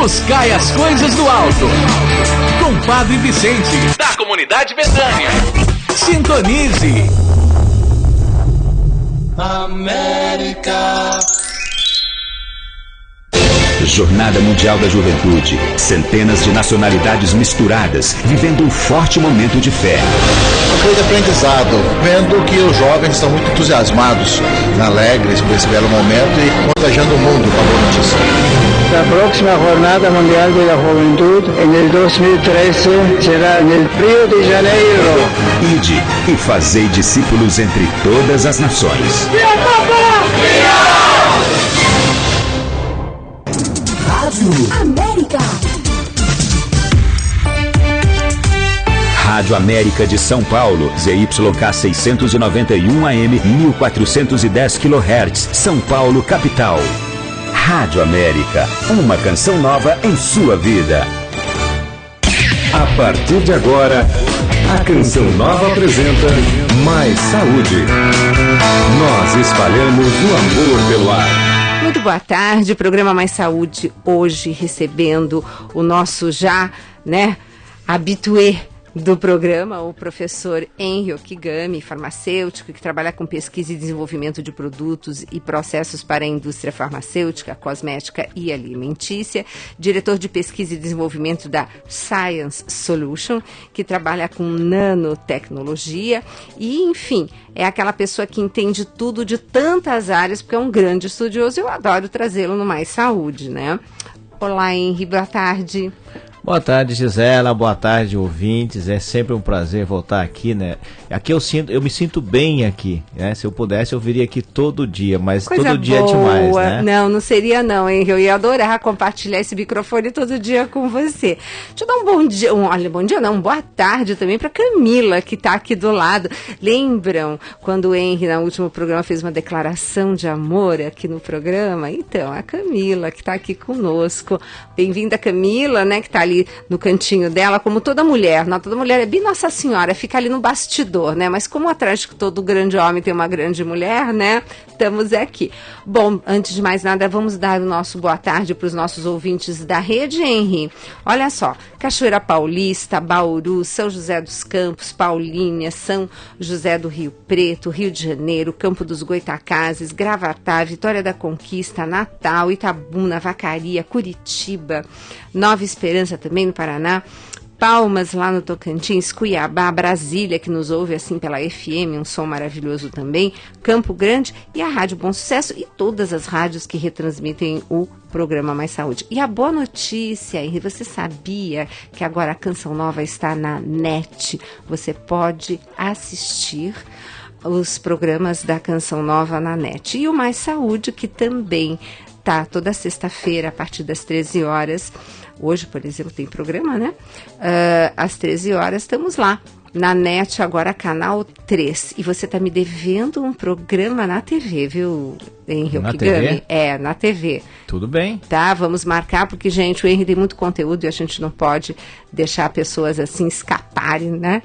nos Cai as Coisas do Alto. Com Padre Vicente, da Comunidade Betânia. Sintonize. América. Jornada Mundial da Juventude. Centenas de nacionalidades misturadas, vivendo um forte momento de fé. Foi de aprendizado, vendo que os jovens estão muito entusiasmados, alegres por esse belo momento e contagiando o mundo com a boa notícia. La próxima Jornada Mundial de la Juventud en el 2013 será en el Rio de Janeiro. Ide e fazei discípulos entre todas as nações. América. Rádio América de São Paulo, ZYK 691 AM, 1410 kHz, São Paulo, capital. Rádio América, uma canção nova em sua vida. A partir de agora, a Canção Nova apresenta Mais Saúde. Nós espalhamos o amor pelo ar. Muito boa tarde, programa Mais Saúde, hoje recebendo o nosso já, habitué do programa, o professor Henry Okigami, farmacêutico, que trabalha com pesquisa e desenvolvimento de produtos e processos para a indústria farmacêutica, cosmética e alimentícia, diretor de pesquisa e desenvolvimento da Science Solution, que trabalha com nanotecnologia e, enfim, é aquela pessoa que entende tudo de tantas áreas, porque é um grande estudioso. Eu adoro trazê-lo no Mais Saúde, né? Olá, Henry, boa tarde. Boa tarde, Gisela, boa tarde, ouvintes, é sempre um prazer voltar aqui, né? Aqui eu me sinto bem aqui, né? Se eu pudesse eu viria aqui todo dia, mas coisa todo dia boa. É demais, né? Não seria não, hein? Eu ia adorar compartilhar esse microfone todo dia com você. Deixa eu dar um bom dia, boa tarde também para Camila, que está aqui do lado. Lembram quando o Henry, no último programa, fez uma declaração de amor aqui no programa? Então, a Camila, que está aqui conosco. Bem-vinda, Camila, né? Que está ali no cantinho dela, como toda mulher. Não, toda mulher é bem Nossa Senhora, fica ali no bastidor, né? Mas como atrás de todo grande homem tem uma grande mulher, né? Estamos aqui. Bom, antes de mais nada, vamos dar o nosso boa tarde para os nossos ouvintes da rede, Henry. Olha só, Cachoeira Paulista, Bauru, São José dos Campos, Paulínia, São José do Rio Preto, Rio de Janeiro, Campo dos Goitacazes, Gravatá, Vitória da Conquista, Natal, Itabuna, Vacaria, Curitiba, Nova Esperança também no Paraná, Palmas lá no Tocantins, Cuiabá, Brasília, que nos ouve assim pela FM, um som maravilhoso também, Campo Grande e a Rádio Bom Sucesso e todas as rádios que retransmitem o programa Mais Saúde. E a boa notícia, Henry, você sabia que agora a Canção Nova está na net? Você pode assistir os programas da Canção Nova na net. E o Mais Saúde, que também tá toda sexta-feira a partir das 13 horas. Hoje, por exemplo, tem programa, né? Às 13 horas estamos lá. Na net, agora canal 3. E você tá me devendo um programa na TV, viu, Henry Okigami? É, na TV. Tudo bem. Tá, vamos marcar, porque, gente, o Henry tem muito conteúdo e a gente não pode deixar pessoas assim escaparem, né?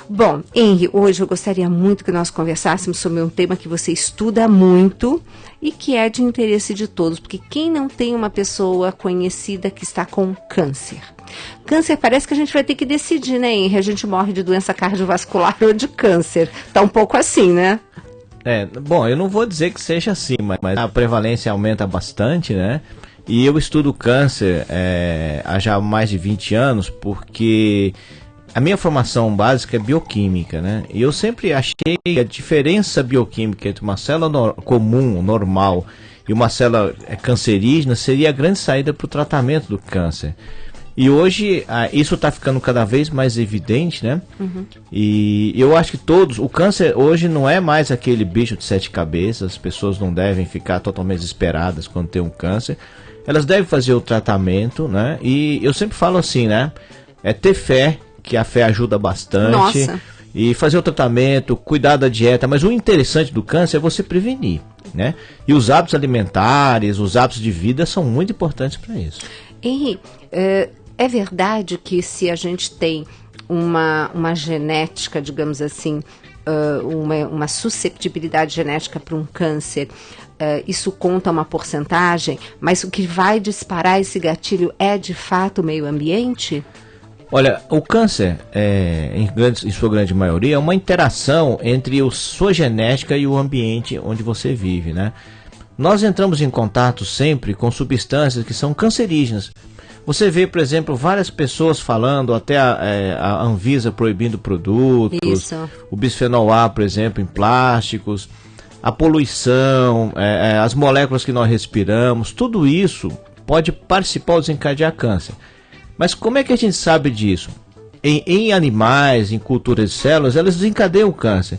Bom, Henry, hoje eu gostaria muito que nós conversássemos sobre um tema que você estuda muito e que é de interesse de todos, porque quem não tem uma pessoa conhecida que está com câncer? Câncer, parece que a gente vai ter que decidir, né, Henry? A gente morre de doença cardiovascular ou de câncer. Tá um pouco assim, né? Bom, eu não vou dizer que seja assim, mas a prevalência aumenta bastante, né? E eu estudo câncer há já mais de 20 anos, porque a minha formação básica é bioquímica, né? E eu sempre achei que a diferença bioquímica entre uma célula comum, normal, e uma célula cancerígena seria a grande saída para o tratamento do câncer. E hoje isso está ficando cada vez mais evidente, né? Uhum. E eu acho que o câncer hoje não é mais aquele bicho de 7 cabeças, as pessoas não devem ficar totalmente desesperadas quando tem um câncer. Elas devem fazer o tratamento, né? E eu sempre falo assim, né? É ter fé, que a fé ajuda bastante. Nossa. E fazer o tratamento, cuidar da dieta. Mas o interessante do câncer é você prevenir, né? E os hábitos alimentares, os hábitos de vida são muito importantes para isso. Henry, é verdade que se a gente tem uma genética, digamos assim, uma susceptibilidade genética para um câncer, isso conta uma porcentagem, mas o que vai disparar esse gatilho é de fato o meio ambiente? Olha, o câncer, em sua grande maioria, é uma interação entre a sua genética e o ambiente onde você vive, né? Nós entramos em contato sempre com substâncias que são cancerígenas. Você vê, por exemplo, várias pessoas falando, até a Anvisa proibindo produtos, Isso. O bisfenol A, por exemplo, em plásticos, a poluição, as moléculas que nós respiramos, tudo isso pode participar ou desencadear câncer. Mas como é que a gente sabe disso? Em animais, em culturas de células, elas desencadeiam o câncer.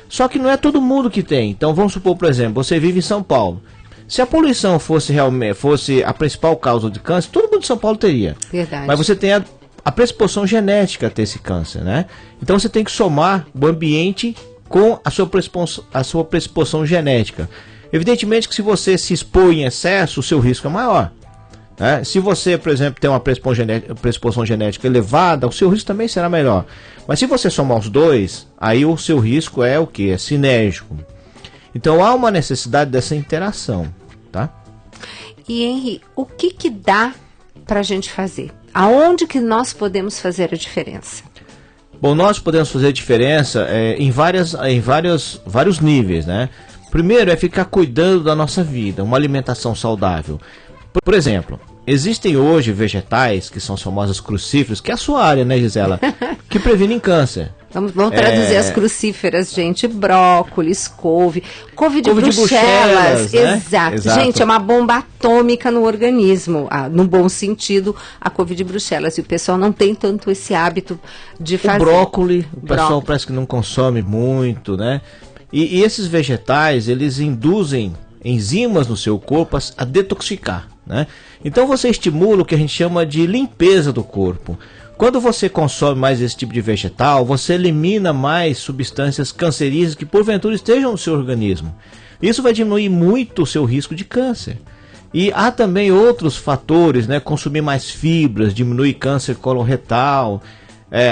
Só que não é todo mundo que tem. Então vamos supor, por exemplo, você vive em São Paulo. Se a poluição fosse a principal causa de câncer, todo mundo de São Paulo teria. Verdade. Mas você tem a predisposição genética a ter esse câncer, né? Então você tem que somar o ambiente com a sua predisposição genética. Evidentemente que se você se expor em excesso, o seu risco é maior. Se você, por exemplo, tem uma predisposição genética elevada, o seu risco também será melhor. Mas se você somar os dois, aí o seu risco é o quê? É sinérgico. Então há uma necessidade dessa interação, tá? E Henry, o que dá para a gente fazer? Aonde que nós podemos fazer a diferença? Bom, nós podemos fazer a diferença em vários níveis, né? Primeiro é ficar cuidando da nossa vida, uma alimentação saudável. Por exemplo, existem hoje vegetais que são os famosos crucíferos, que é a sua área, né, Gisela? Que previnem câncer. Vamos traduzir as crucíferas, gente. Brócolis, couve de Bruxelas. Né? Exato. Gente, é uma bomba atômica no organismo. No bom sentido, a couve de Bruxelas. E o pessoal não tem tanto esse hábito de fazer. O pessoal parece que não consome muito, né? E esses vegetais, eles induzem enzimas no seu corpo a detoxicar, né? Então você estimula o que a gente chama de limpeza do corpo. Quando você consome mais esse tipo de vegetal, você elimina mais substâncias cancerígenas que porventura estejam no seu organismo. Isso vai diminuir muito o seu risco de câncer. E há também outros fatores, né? Consumir mais fibras, diminuir câncer coloretal,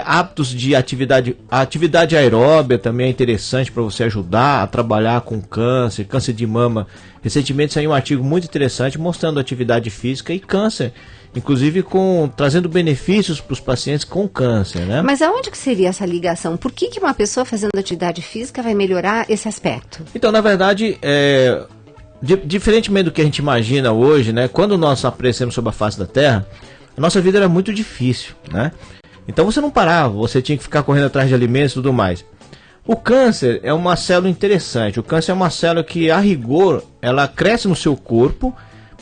hábitos de atividade aeróbia também é interessante para você ajudar a trabalhar com câncer de mama. Recentemente saiu um artigo muito interessante mostrando atividade física e câncer, inclusive trazendo benefícios para os pacientes com câncer, né? Mas aonde que seria essa ligação? Por que uma pessoa fazendo atividade física vai melhorar esse aspecto? Então, na verdade, diferentemente do que a gente imagina hoje, né? Quando nós aparecemos sobre a face da Terra, a nossa vida era muito difícil, né? Então você não parava, você tinha que ficar correndo atrás de alimentos e tudo mais. O câncer é uma célula interessante. O câncer é uma célula que, a rigor, ela cresce no seu corpo,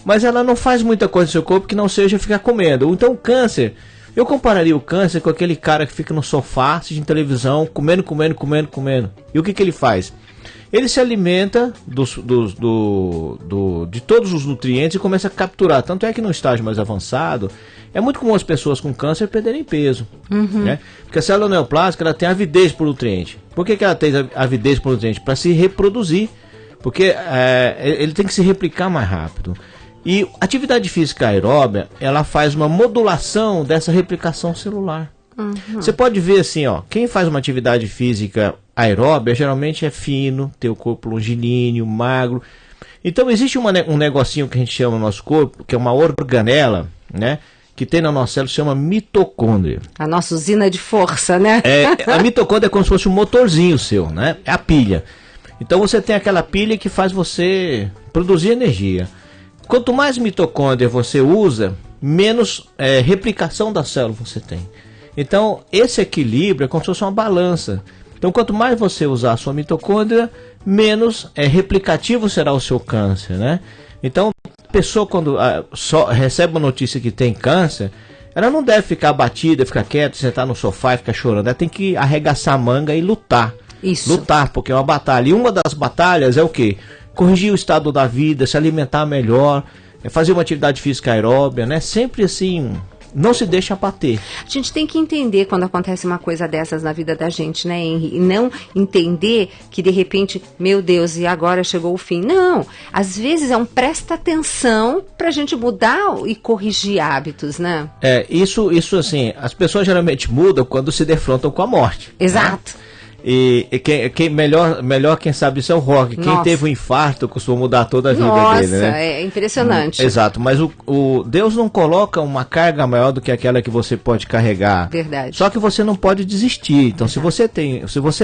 mas ela não faz muita coisa no seu corpo que não seja ficar comendo. Então o câncer, eu compararia o câncer com aquele cara que fica no sofá, assistindo televisão, comendo. E o que ele faz? Ele se alimenta de todos os nutrientes e começa a capturar. Tanto é que no estágio mais avançado, é muito comum as pessoas com câncer perderem peso. Né? Porque a célula neoplástica ela tem avidez por nutriente. Por que ela tem avidez por nutriente? Para se reproduzir. Porque ele tem que se replicar mais rápido. E atividade física aeróbia, ela faz uma modulação dessa replicação celular. Você pode ver assim, ó, quem faz uma atividade física aeróbia geralmente é fino, tem o corpo longilíneo, magro. Então existe um negocinho que a gente chama no nosso corpo, que é uma organela, né? Que tem na nossa célula, se chama mitocôndria. A nossa usina de força, né? A mitocôndria é como se fosse um motorzinho seu, né? É a pilha. Então você tem aquela pilha que faz você produzir energia. Quanto mais mitocôndria você usa, menos replicação da célula você tem. Então esse equilíbrio é como se fosse uma balança. Então quanto mais você usar a sua mitocôndria, menos replicativo será o seu câncer, né? Então a pessoa quando só recebe uma notícia que tem câncer, ela não deve ficar abatida, ficar quieta, sentar no sofá e ficar chorando. Ela tem que arregaçar a manga e lutar. Isso. Lutar, porque é uma batalha. E uma das batalhas é o quê? Corrigir o estado da vida, se alimentar melhor, fazer uma atividade física aeróbia, né? Sempre assim, não se deixa abater. A gente tem que entender quando acontece uma coisa dessas na vida da gente, né, Henry? E não entender que de repente, meu Deus, e agora chegou o fim. Não, às vezes é um presta atenção pra gente mudar e corrigir hábitos, né? Isso assim, as pessoas geralmente mudam quando se defrontam com a morte. Exato. Né? E quem melhor quem sabe isso é o Rock. Quem Nossa. teve um infarto costuma mudar toda a vida Nossa, dele, né? é impressionante. Exato, mas o Deus não coloca uma carga maior do que aquela que você pode carregar. Verdade. Só que você não pode desistir. Então, se você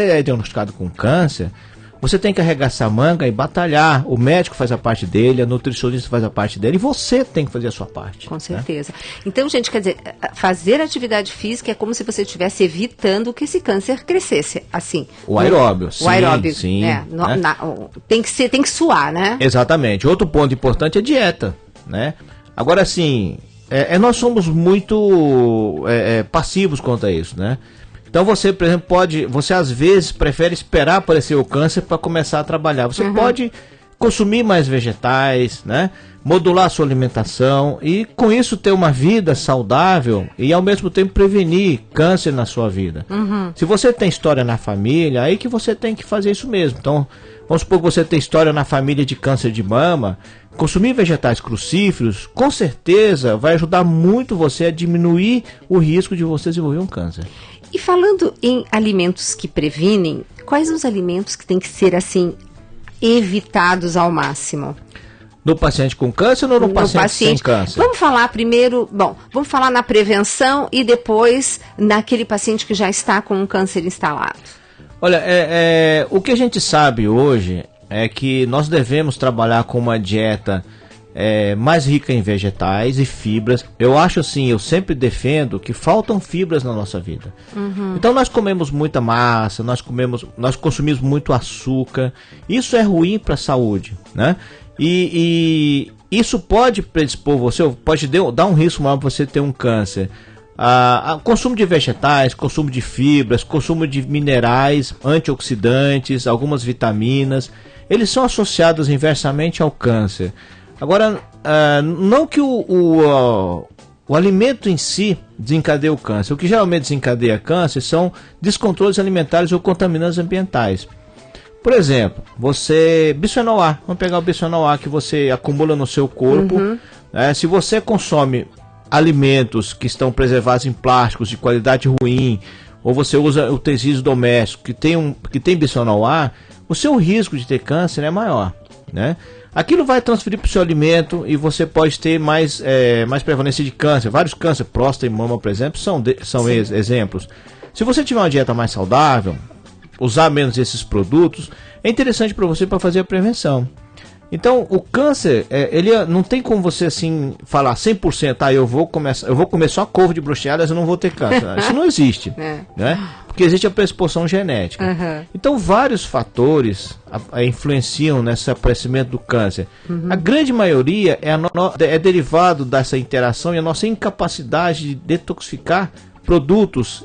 é diagnosticado com câncer, você tem que carregar essa manga e batalhar. O médico faz a parte dele, a nutricionista faz a parte dele, e você tem que fazer a sua parte. Com certeza. Então, gente, quer dizer, fazer atividade física é como se você estivesse evitando que esse câncer crescesse, assim. O aeróbio, o aeróbio, sim. né? Tem que suar, né? Exatamente. Outro ponto importante é dieta, né? Agora, assim, nós somos muito passivos quanto a isso, né? Então você, por exemplo, você às vezes prefere esperar aparecer o câncer para começar a trabalhar. Você pode consumir mais vegetais, né? Modular a sua alimentação e com isso ter uma vida saudável e ao mesmo tempo prevenir câncer na sua vida. Se você tem história na família, aí que você tem que fazer isso mesmo. Então, vamos supor que você tem história na família de câncer de mama, consumir vegetais crucíferos, com certeza vai ajudar muito você a diminuir o risco de você desenvolver um câncer. E falando em alimentos que previnem, quais os alimentos que têm que ser, assim, evitados ao máximo? No paciente com câncer ou no paciente sem câncer? Vamos falar primeiro, vamos falar na prevenção e depois naquele paciente que já está com um câncer instalado. Olha, o que a gente sabe hoje é que nós devemos trabalhar com uma dieta mais rica em vegetais e fibras. Eu acho assim, eu sempre defendo que faltam fibras na nossa vida. Então nós comemos muita massa, nós consumimos muito açúcar. Isso é ruim para a saúde, né? E isso pode predispor você, pode dar um risco maior para você ter um câncer. Consumo de vegetais, consumo de fibras, consumo de minerais, antioxidantes, algumas vitaminas, eles são associados inversamente ao câncer. Agora, não que o alimento em si desencadeia o câncer. O que geralmente desencadeia câncer são descontroles alimentares ou contaminantes ambientais. Por exemplo, bisfenol A, vamos pegar o bisfenol A que você acumula no seu corpo. Se você consome alimentos que estão preservados em plásticos de qualidade ruim, ou você usa utensílios domésticos que tem bisfenol A, o seu risco de ter câncer é maior, né? Aquilo vai transferir para o seu alimento e você pode ter mais prevalência de câncer. Vários cânceres, próstata e mama, por exemplo, são exemplos. Se você tiver uma dieta mais saudável, usar menos esses produtos, é interessante para você para fazer a prevenção. Então, o câncer, ele não tem como você assim falar 100%, eu vou comer só couve de bruxelas, eu não vou ter câncer. Isso não existe, né? Porque existe a predisposição genética. Então, vários fatores influenciam nesse aparecimento do câncer. A grande maioria é derivado dessa interação e a nossa incapacidade de detoxificar produtos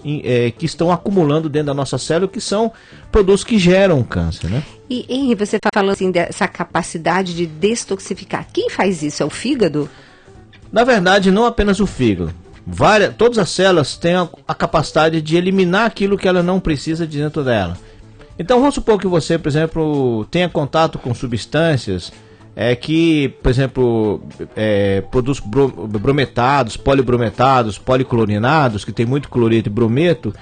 que estão acumulando dentro da nossa célula, que são produtos que geram câncer, né? E Henry, você falou assim dessa capacidade de detoxificar. Quem faz isso? É o fígado? Na verdade, não apenas o fígado. Todas as células têm a capacidade de eliminar aquilo que ela não precisa de dentro dela. Então, vamos supor que você, por exemplo, tenha contato com substâncias que, por exemplo, produtos brometados, polibrometados, policlorinados, que tem muito cloreto e brometo,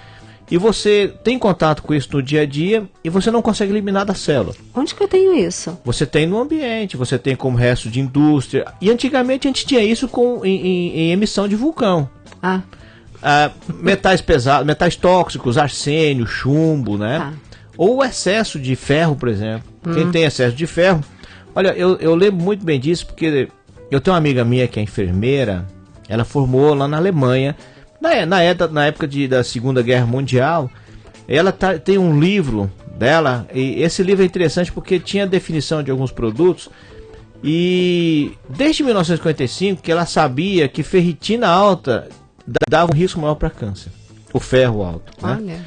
e você tem contato com isso no dia a dia e você não consegue eliminar da célula. Onde que eu tenho isso? Você tem no ambiente, você tem como resto de indústria. E antigamente a gente tinha isso em emissão de vulcão. Metais pesados, metais tóxicos, arsênio, chumbo, né? Ou o excesso de ferro, por exemplo. Quem tem excesso de ferro... Olha, eu lembro muito bem disso porque eu tenho uma amiga minha que é enfermeira, ela formou lá na Alemanha, na época da Segunda Guerra Mundial. Ela tem um livro dela, e esse livro é interessante porque tinha a definição de alguns produtos, e desde 1955 que ela sabia que ferritina alta dava um risco maior para câncer, o ferro alto, né? Olha.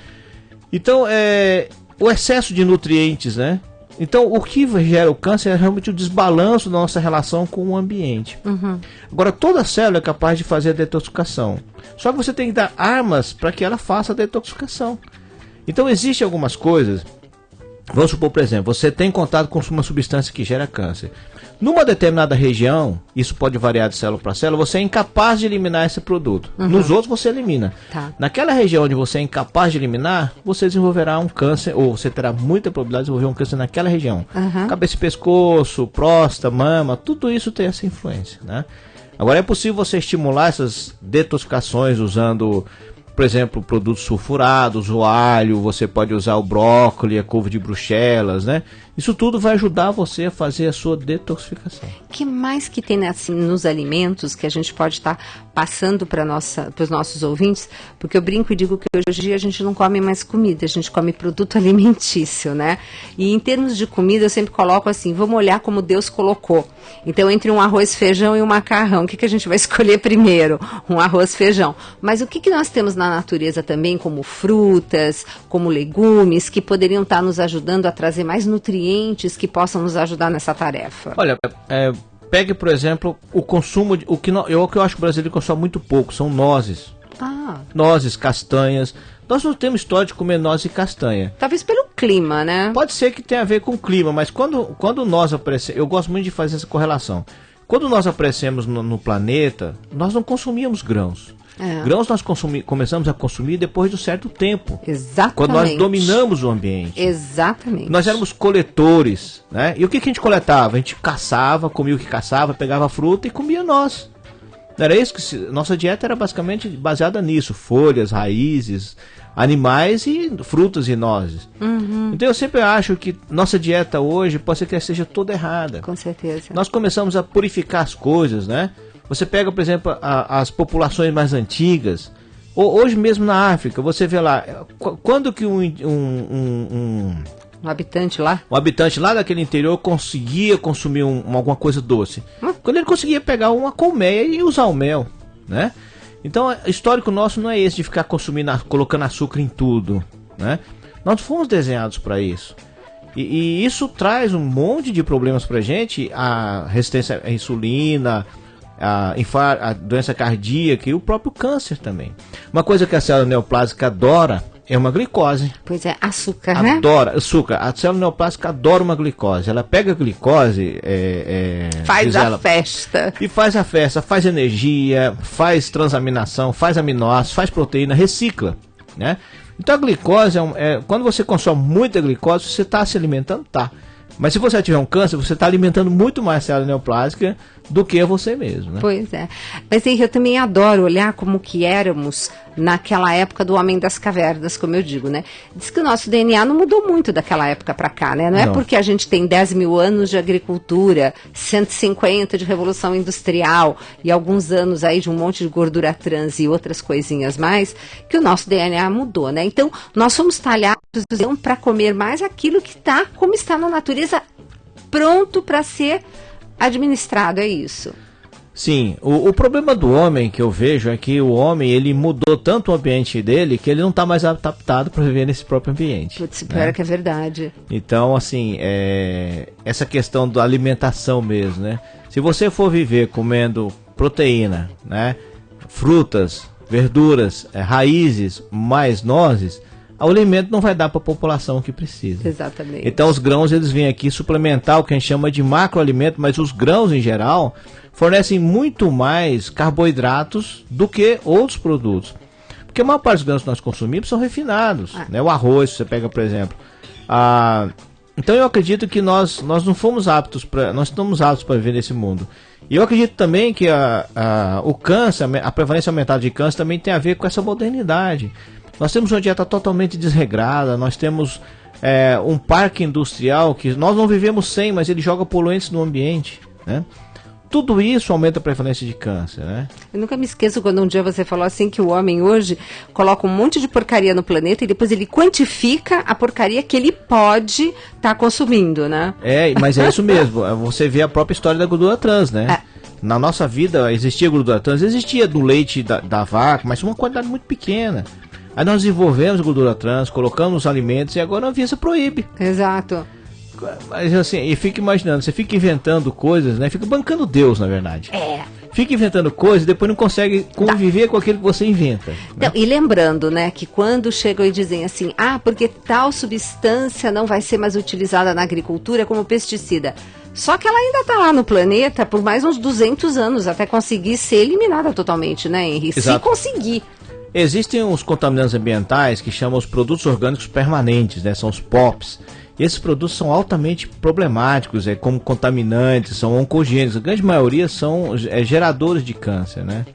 Então, o excesso de nutrientes, né? Então, o que gera o câncer é realmente o desbalanço da nossa relação com o ambiente. Agora, toda célula é capaz de fazer a detoxificação. Só que você tem que dar armas para que ela faça a detoxificação. Então, existem algumas coisas Vamos supor, por exemplo, você tem contato com uma substância que gera câncer. Numa determinada região, isso pode variar de célula para célula, você é incapaz de eliminar esse produto. Nos outros você elimina. Tá. Naquela região onde você é incapaz de eliminar, você desenvolverá um câncer, ou você terá muita probabilidade de desenvolver um câncer naquela região. Cabeça e pescoço, próstata, mama, tudo isso tem essa influência, né? Agora é possível você estimular essas detoxificações usando, por exemplo, produtos sulfurados, o alho, você pode usar o brócolis, a couve de Bruxelas, né? Isso tudo vai ajudar você a fazer a sua detoxificação. O que mais que tem assim, nos alimentos que a gente pode estar passando para os nossos ouvintes? Porque eu brinco e digo que hoje em dia a gente não come mais comida, a gente come produto alimentício, né? E em termos de comida eu sempre coloco assim, vamos olhar como Deus colocou. Então entre um arroz, feijão e um macarrão, o que a gente vai escolher primeiro? Um arroz, feijão. Mas o que nós temos na natureza também, como frutas, como legumes, que poderiam estar nos ajudando a trazer mais nutrientes que possam nos ajudar nessa tarefa? Olha, pegue, por exemplo, o consumo, o que eu acho que o brasileiro consome muito pouco, são nozes. Nozes, castanhas. Nós não temos história de comer noz e castanha. Talvez pelo clima, né? Pode ser que tenha a ver com o clima, mas quando nós aparecemos, eu gosto muito de fazer essa correlação. Quando nós aparecemos no planeta, nós não consumíamos grãos. Grãos nós começamos a consumir depois de um certo tempo. Exatamente. Quando nós dominamos o ambiente. Exatamente. Nós éramos coletores, né? E o que a gente coletava? A gente caçava, comia o que caçava, pegava fruta e comia nós. Não era isso que nossa dieta era basicamente baseada nisso: folhas, raízes, animais e frutas e nozes. Então eu sempre acho que nossa dieta hoje pode ser que seja toda errada. Com certeza. Nós começamos a purificar as coisas, né? Você pega, por exemplo, as populações mais antigas, hoje mesmo na África, você vê lá, quando que um habitante lá? Um habitante lá daquele interior conseguia consumir alguma coisa doce? Quando ele conseguia pegar uma colmeia e usar o mel, né? Então, o histórico nosso não é esse de ficar consumindo, colocando açúcar em tudo, né? Nós fomos desenhados para isso. E isso traz um monte de problemas pra gente, a resistência à insulina, a doença cardíaca e o próprio câncer também. Uma coisa que a célula neoplásica adora é uma glicose. Pois é, açúcar, né? Adora açúcar. A célula neoplásica adora uma glicose. Ela pega a glicose, faz a festa. E faz a festa, faz energia, faz transaminação, faz aminoácidos, faz proteína, recicla, né? Então a glicose, quando você consome muita glicose, você está se alimentando, tá? Mas se você tiver um câncer, você está alimentando muito mais a célula neoplásica do que você mesmo, né? Pois é. Mas eu também adoro olhar como que éramos naquela época do homem das cavernas, como eu digo, né? Diz que o nosso DNA não mudou muito daquela época para cá, né? Não é porque a gente tem 10 mil anos de agricultura, 150 de revolução industrial e alguns anos aí de um monte de gordura trans e outras coisinhas mais, que o nosso DNA mudou, né? Então, nós somos talhados para comer mais aquilo que está, como está na natureza, pronto para ser administrado, é isso. Sim, o problema do homem que eu vejo é que o homem, ele mudou tanto o ambiente dele que ele não está mais adaptado para viver nesse próprio ambiente. Putz, pior que é verdade. Então, assim, essa questão da alimentação mesmo, né? Se você for viver comendo proteína, né, frutas, verduras, raízes, mais nozes, o alimento não vai dar para a população que precisa. Exatamente. Então os grãos, eles vêm aqui suplementar o que a gente chama de macroalimento, mas os grãos em geral fornecem muito mais carboidratos do que outros produtos. Porque a maior parte dos grãos que nós consumimos são refinados, né? O arroz, você pega, por exemplo. Então eu acredito que nós não fomos aptos nós estamos aptos para viver nesse mundo. E eu acredito também que o câncer, a prevalência aumentada de câncer também tem a ver com essa modernidade. Nós temos uma dieta totalmente desregrada, nós temos um parque industrial que nós não vivemos sem, mas ele joga poluentes no ambiente, né? Tudo isso aumenta a prevalência de câncer, né? Eu nunca me esqueço quando um dia você falou assim que o homem hoje coloca um monte de porcaria no planeta e depois ele quantifica a porcaria que ele pode estar consumindo, né? Mas é isso mesmo. Você vê a própria história da gordura trans, né? Na nossa vida existia gordura trans, existia do leite da vaca, mas uma quantidade muito pequena. Aí nós desenvolvemos gordura trans, colocamos nos alimentos e agora a Anvisa proíbe. Exato. Mas assim, e fica imaginando, você fica inventando coisas, né? Fica bancando Deus, na verdade. fica inventando coisas e depois não consegue conviver com aquilo que você inventa. Então, e lembrando, né, que quando chegam e dizem assim, porque tal substância não vai ser mais utilizada na agricultura como pesticida. Só que ela ainda está lá no planeta por mais uns 200 anos, até conseguir ser eliminada totalmente, né, Henri? Exato. Se conseguir. Existem os contaminantes ambientais que chamam os produtos orgânicos permanentes, né? São os POPs. E esses produtos são altamente problemáticos, como contaminantes, são oncogênicos. A grande maioria são geradores de câncer, né?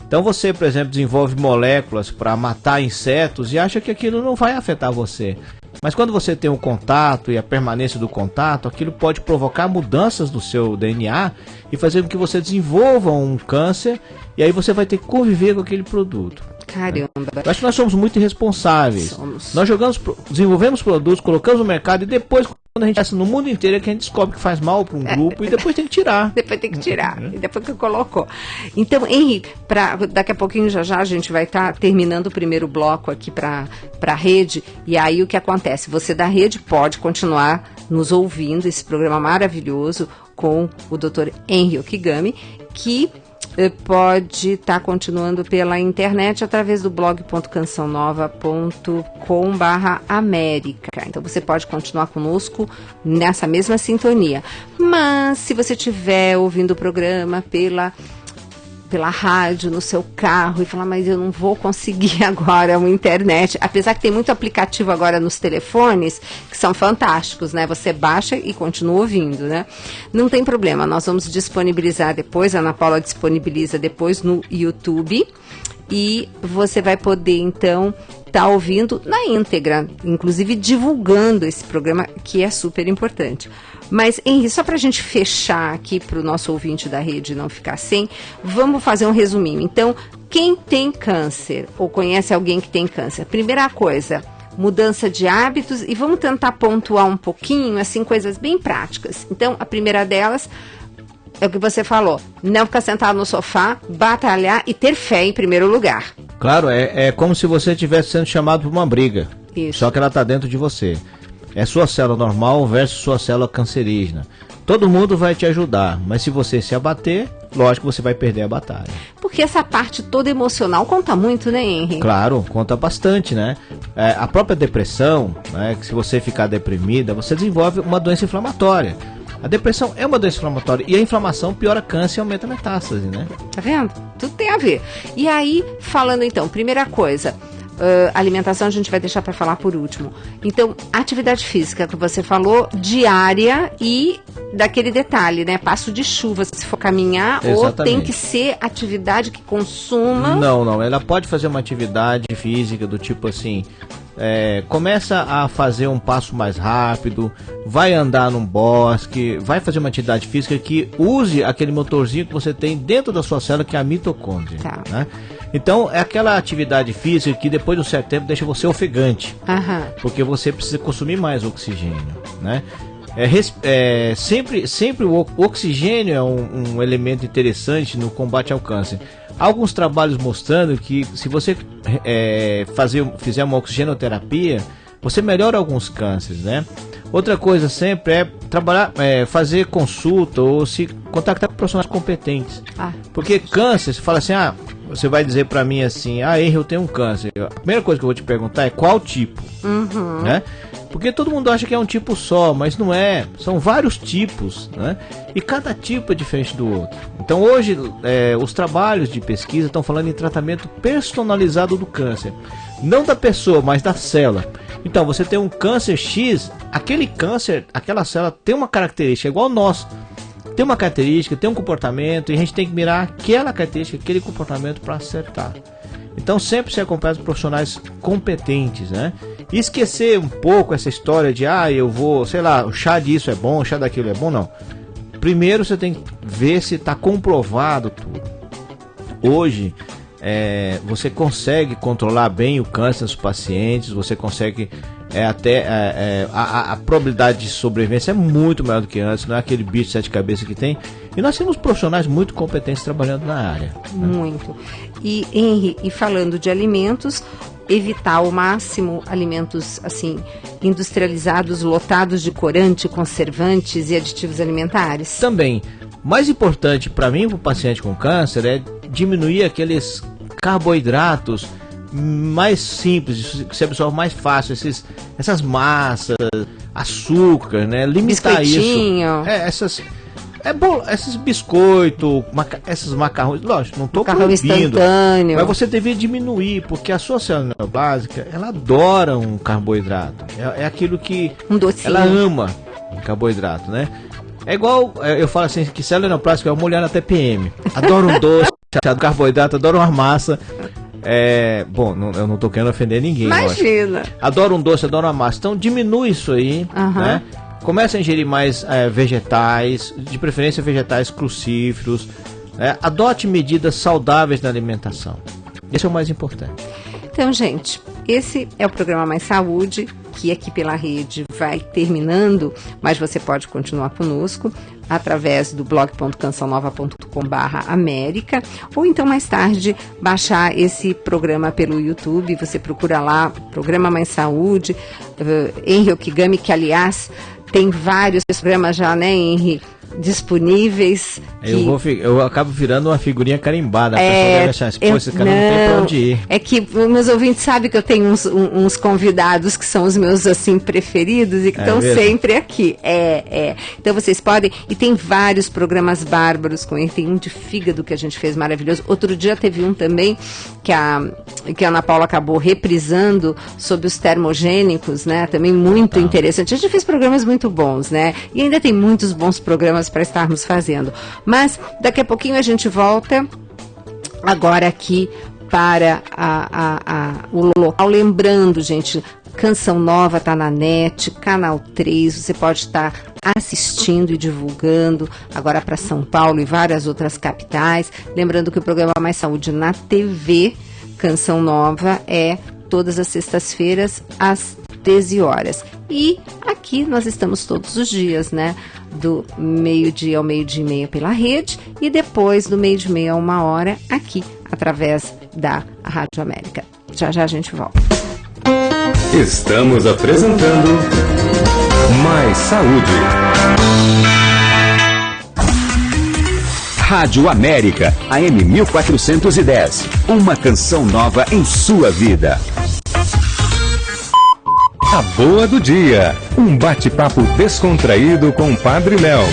Então você, por exemplo, desenvolve moléculas para matar insetos e acha que aquilo não vai afetar você. Mas quando você tem o contato e a permanência do contato, aquilo pode provocar mudanças no seu DNA e fazer com que você desenvolva um câncer, e aí você vai ter que conviver com aquele produto. Caramba. Eu acho que nós somos muito irresponsáveis. Nós desenvolvemos produtos, colocamos no mercado e depois, quando a gente passa no mundo inteiro, é que a gente descobre que faz mal para um grupo e depois tem que tirar. Depois tem que tirar. E depois que colocou. Então, Henrique, daqui a pouquinho já a gente vai estar terminando o primeiro bloco aqui para a rede. E aí o que acontece? Você da rede pode continuar nos ouvindo esse programa maravilhoso com o Dr. Henri Okigami, que pode estar continuando pela internet através do blog.cançãonova.com/América. Então você pode continuar conosco nessa mesma sintonia. Mas se você estiver ouvindo o programa pela rádio, no seu carro, e falar, mas eu não vou conseguir agora uma internet, apesar que tem muito aplicativo agora nos telefones, que são fantásticos, né? Você baixa e continua ouvindo, né? Não tem problema, nós vamos disponibilizar depois, a Ana Paula disponibiliza depois no YouTube, e você vai poder, então, estar ouvindo na íntegra, inclusive divulgando esse programa, que é super importante. Mas, Henri, só para a gente fechar aqui para o nosso ouvinte da rede não ficar sem, vamos fazer um resuminho. Então, quem tem câncer ou conhece alguém que tem câncer, primeira coisa, mudança de hábitos, e vamos tentar pontuar um pouquinho, assim, coisas bem práticas. Então, a primeira delas é o que você falou, não ficar sentado no sofá, batalhar e ter fé em primeiro lugar. Claro, é como se você estivesse sendo chamado para uma briga, Isso. Só que ela está dentro de você. É sua célula normal versus sua célula cancerígena. Todo mundo vai te ajudar, mas se você se abater, lógico que você vai perder a batalha. Porque essa parte toda emocional conta muito, né, Henri? Claro, conta bastante, né? A própria depressão, né, que se você ficar deprimida, você desenvolve uma doença inflamatória. A depressão é uma doença inflamatória e a inflamação piora câncer e aumenta a metástase, né? Tá vendo? Tudo tem a ver. E aí, falando então, primeira coisa, alimentação a gente vai deixar para falar por último. Então, atividade física que você falou, diária, e daquele detalhe, né? Passo de chuva, se for caminhar, Exatamente. Ou tem que ser atividade que consuma... Não, ela pode fazer uma atividade física do tipo assim... começa a fazer um passo mais rápido, vai andar num bosque, vai fazer uma atividade física que use aquele motorzinho que você tem dentro da sua célula, que é a mitocôndria, Tá. né? Então é aquela atividade física que depois de um certo tempo deixa você ofegante, porque você precisa consumir mais oxigênio, né? Sempre o oxigênio é um elemento interessante no combate ao câncer. Há alguns trabalhos mostrando que se você fizer uma oxigenoterapia, você melhora alguns cânceres, né? Outra coisa sempre é trabalhar, fazer consulta ou se contactar com profissionais competentes. Porque câncer, você fala assim, você vai dizer pra mim assim, Henri, eu tenho um câncer. A primeira coisa que eu vou te perguntar é qual tipo, né? Porque todo mundo acha que é um tipo só, mas não é. São vários tipos, né? E cada tipo é diferente do outro. Então hoje os trabalhos de pesquisa estão falando em tratamento personalizado do câncer. Não da pessoa, mas da célula. Então você tem um câncer X, aquele câncer, aquela célula tem uma característica igual ao nosso. Tem uma característica, tem um comportamento, e a gente tem que mirar aquela característica, aquele comportamento para acertar. Então sempre se acompanha de profissionais competentes, né? E esquecer um pouco essa história de eu vou, sei lá, o chá disso é bom, o chá daquilo é bom, não. Primeiro você tem que ver se está comprovado tudo. Hoje você consegue controlar bem o câncer dos pacientes, você consegue a probabilidade de sobrevivência é muito maior do que antes, não é aquele bicho de 7 cabeças que tem. E nós temos profissionais muito competentes trabalhando na área. Muito. E, Henri, e falando de alimentos, evitar ao máximo alimentos assim industrializados, lotados de corante, conservantes e aditivos alimentares? Também. mais importante para mim, para o paciente com câncer, é diminuir aqueles carboidratos mais simples, que se absorve mais fácil, essas massas, açúcar, né? Limitar isso. Esses biscoitos, esses macarrões, lógico, não estou proibindo, mas você deveria diminuir, porque a sua célula neoplásica, ela adora um carboidrato, é aquilo que ela ama, carboidrato, né? É igual, eu falo assim, que célula neoplásica é uma mulher na TPM, adora um doce, carboidrato, adora uma massa. Bom, eu não tô querendo ofender ninguém. Imagina. Adoro um doce, adoro uma massa. Então diminui isso aí, né? Começa a ingerir mais vegetais, de preferência vegetais crucíferos. Adote medidas saudáveis na alimentação. Esse é o mais importante. Então, gente, esse é o programa Mais Saúde, que aqui pela rede vai terminando, mas você pode continuar conosco através do blog.cançãonova.com/América, ou então mais tarde baixar esse programa pelo YouTube. Você procura lá, Programa Mais Saúde, Henry Okigami, que aliás tem vários programas já, né, Henry, disponíveis. Eu acabo virando uma figurinha carimbada. A pessoa deve achar, esse cara não tem pra onde ir. É que meus ouvintes sabem que eu tenho uns convidados que são os meus, assim, preferidos e que estão sempre aqui. Então vocês podem, e tem vários programas bárbaros com ele. Tem um de fígado que a gente fez maravilhoso. Outro dia teve um também que a Ana Paula acabou reprisando sobre os termogênicos, né? Também muito interessante. A gente fez programas muito bons, né? E ainda tem muitos bons programas para estarmos fazendo. Mas daqui a pouquinho a gente volta agora aqui para o local. Lembrando, gente, Canção Nova está na NET, Canal 3, você pode estar assistindo e divulgando agora para São Paulo e várias outras capitais. Lembrando que o programa Mais Saúde na TV, Canção Nova, é todas as sextas-feiras às 13 horas. E aqui nós estamos todos os dias, né? Do meio-dia ao meio-dia e meia pela rede e depois do meio-dia e meia a 1h aqui, através da Rádio América. Já já a gente volta. Estamos apresentando Mais Saúde. Rádio América, AM 1410. Uma canção nova em sua vida. A Boa do Dia. Um bate-papo descontraído com o Padre Léo.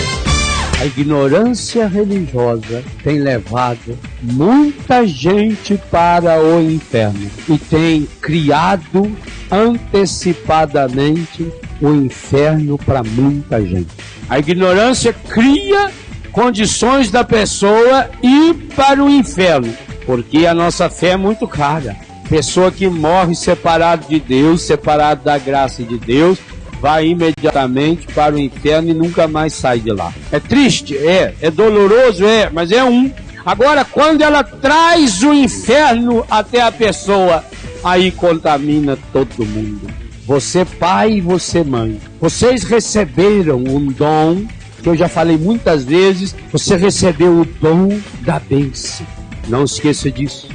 A ignorância religiosa tem levado muita gente para o inferno e tem criado antecipadamente o inferno para muita gente. A ignorância cria condições da pessoa ir para o inferno, porque a nossa fé é muito cara. Pessoa que morre separado de Deus, separado da graça de Deus, vai imediatamente para o inferno e nunca mais sai de lá. É triste? É doloroso? Mas é um. Agora, quando ela traz o inferno até a pessoa, aí contamina todo mundo. Você pai e você mãe, vocês receberam um dom, que eu já falei muitas vezes, você recebeu o dom da bênção. Não esqueça disso.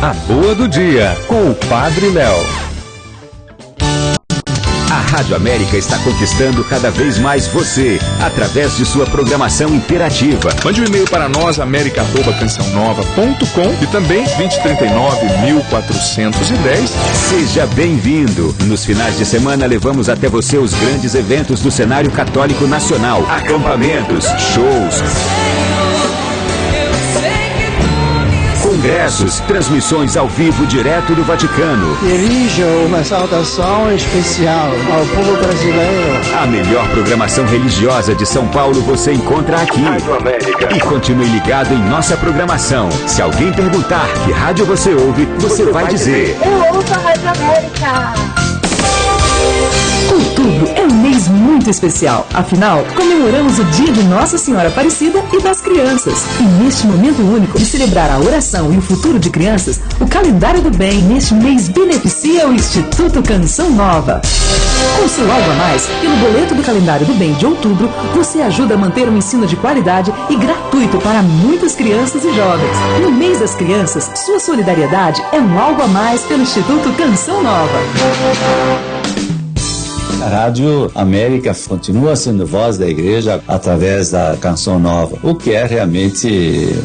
A Boa do Dia, com o Padre Léo. A Rádio América está conquistando cada vez mais você, através de sua programação interativa. Mande um e-mail para nós, america@cançãonova.com e também 2039-1410. Seja bem-vindo. Nos finais de semana levamos até você os grandes eventos do cenário católico nacional. Acampamentos, shows, congressos, transmissões ao vivo direto do Vaticano. Dirijo uma saudação especial ao povo brasileiro. A melhor programação religiosa de São Paulo você encontra aqui. Rádio América. E continue ligado em nossa programação. Se alguém perguntar que rádio você ouve, você vai dizer: eu ouço a Rádio América. Outubro é um mês muito especial. Afinal, comemoramos o dia de Nossa Senhora Aparecida e das Crianças. E neste momento único de celebrar a oração e o futuro de crianças, o Calendário do Bem neste mês beneficia o Instituto Canção Nova. Com seu algo a mais, pelo boleto do Calendário do Bem de outubro, você ajuda a manter um ensino de qualidade e gratuito para muitas crianças e jovens. No mês das crianças, sua solidariedade é um algo a mais pelo Instituto Canção Nova. A Rádio América continua sendo voz da igreja através da Canção Nova, o que é realmente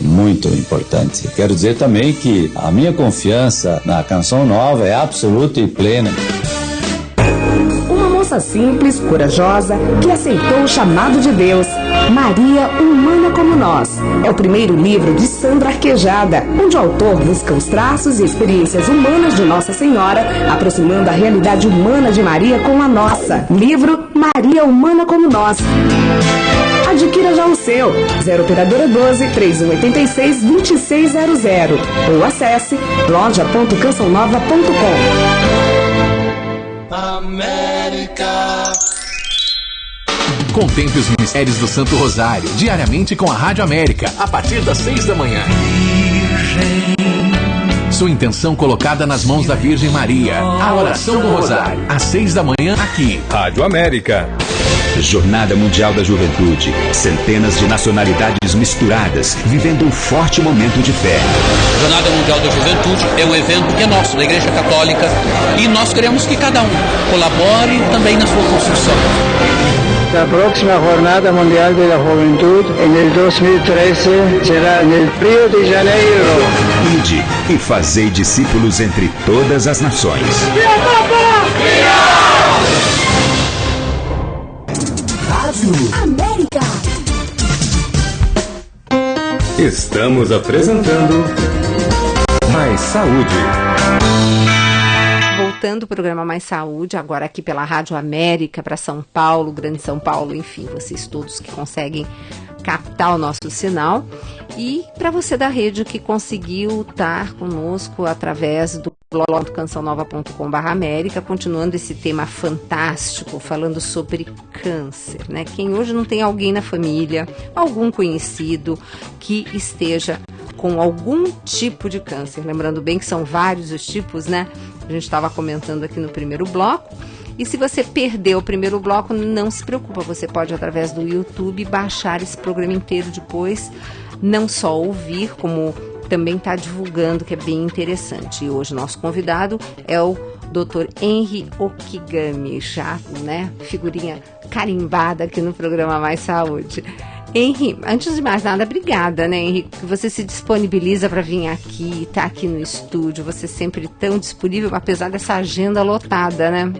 muito importante. Quero dizer também que a minha confiança na Canção Nova é absoluta e plena. Uma moça simples, corajosa, que aceitou o chamado de Deus. Maria, humana como nós. É o primeiro livro de Sandra Arquejada, onde o autor busca os traços e experiências humanas de Nossa Senhora, aproximando a realidade humana de Maria com a nossa. Livro Maria, humana como nós. Adquira já o seu. 0 Operadora 12 3186 2600 ou acesse loja.cançãonova.com. América. Contemple os mistérios do Santo Rosário, diariamente com a Rádio América, a partir das 6 da manhã. Sua intenção colocada nas mãos da Virgem Maria. A oração do Rosário, às 6 da manhã, aqui. Rádio América. Jornada Mundial da Juventude. Centenas de nacionalidades misturadas, vivendo um forte momento de fé. Jornada Mundial da Juventude é um evento que é nosso, da Igreja Católica, e nós queremos que cada um colabore também na sua construção. La próxima Jornada Mundial de la Juventud en el 2013 será en el Rio de Janeiro. Ide e fazei discípulos entre todas as nações. Rádio América. Estamos apresentando Mais Saúde. Voltando o programa Mais Saúde, agora aqui pela Rádio América, para São Paulo, Grande São Paulo, enfim, vocês todos que conseguem captar o nosso sinal. E para você da rede que conseguiu estar conosco através do blog cançãonova.com/América, continuando esse tema fantástico, falando sobre câncer, né? Quem hoje não tem alguém na família, algum conhecido que esteja com algum tipo de câncer. Lembrando bem que são vários os tipos, né? A gente estava comentando aqui no primeiro bloco. E se você perdeu o primeiro bloco, não se preocupa, você pode, através do YouTube, baixar esse programa inteiro depois, não só ouvir, como também está divulgando, que é bem interessante. E hoje o nosso convidado é o Dr. Henry Okigami, já, né, figurinha carimbada aqui no programa Mais Saúde. Henry, antes de mais nada, obrigada, né, Henry, que você se disponibiliza para vir aqui, tá aqui no estúdio, você sempre tão disponível, apesar dessa agenda lotada, né?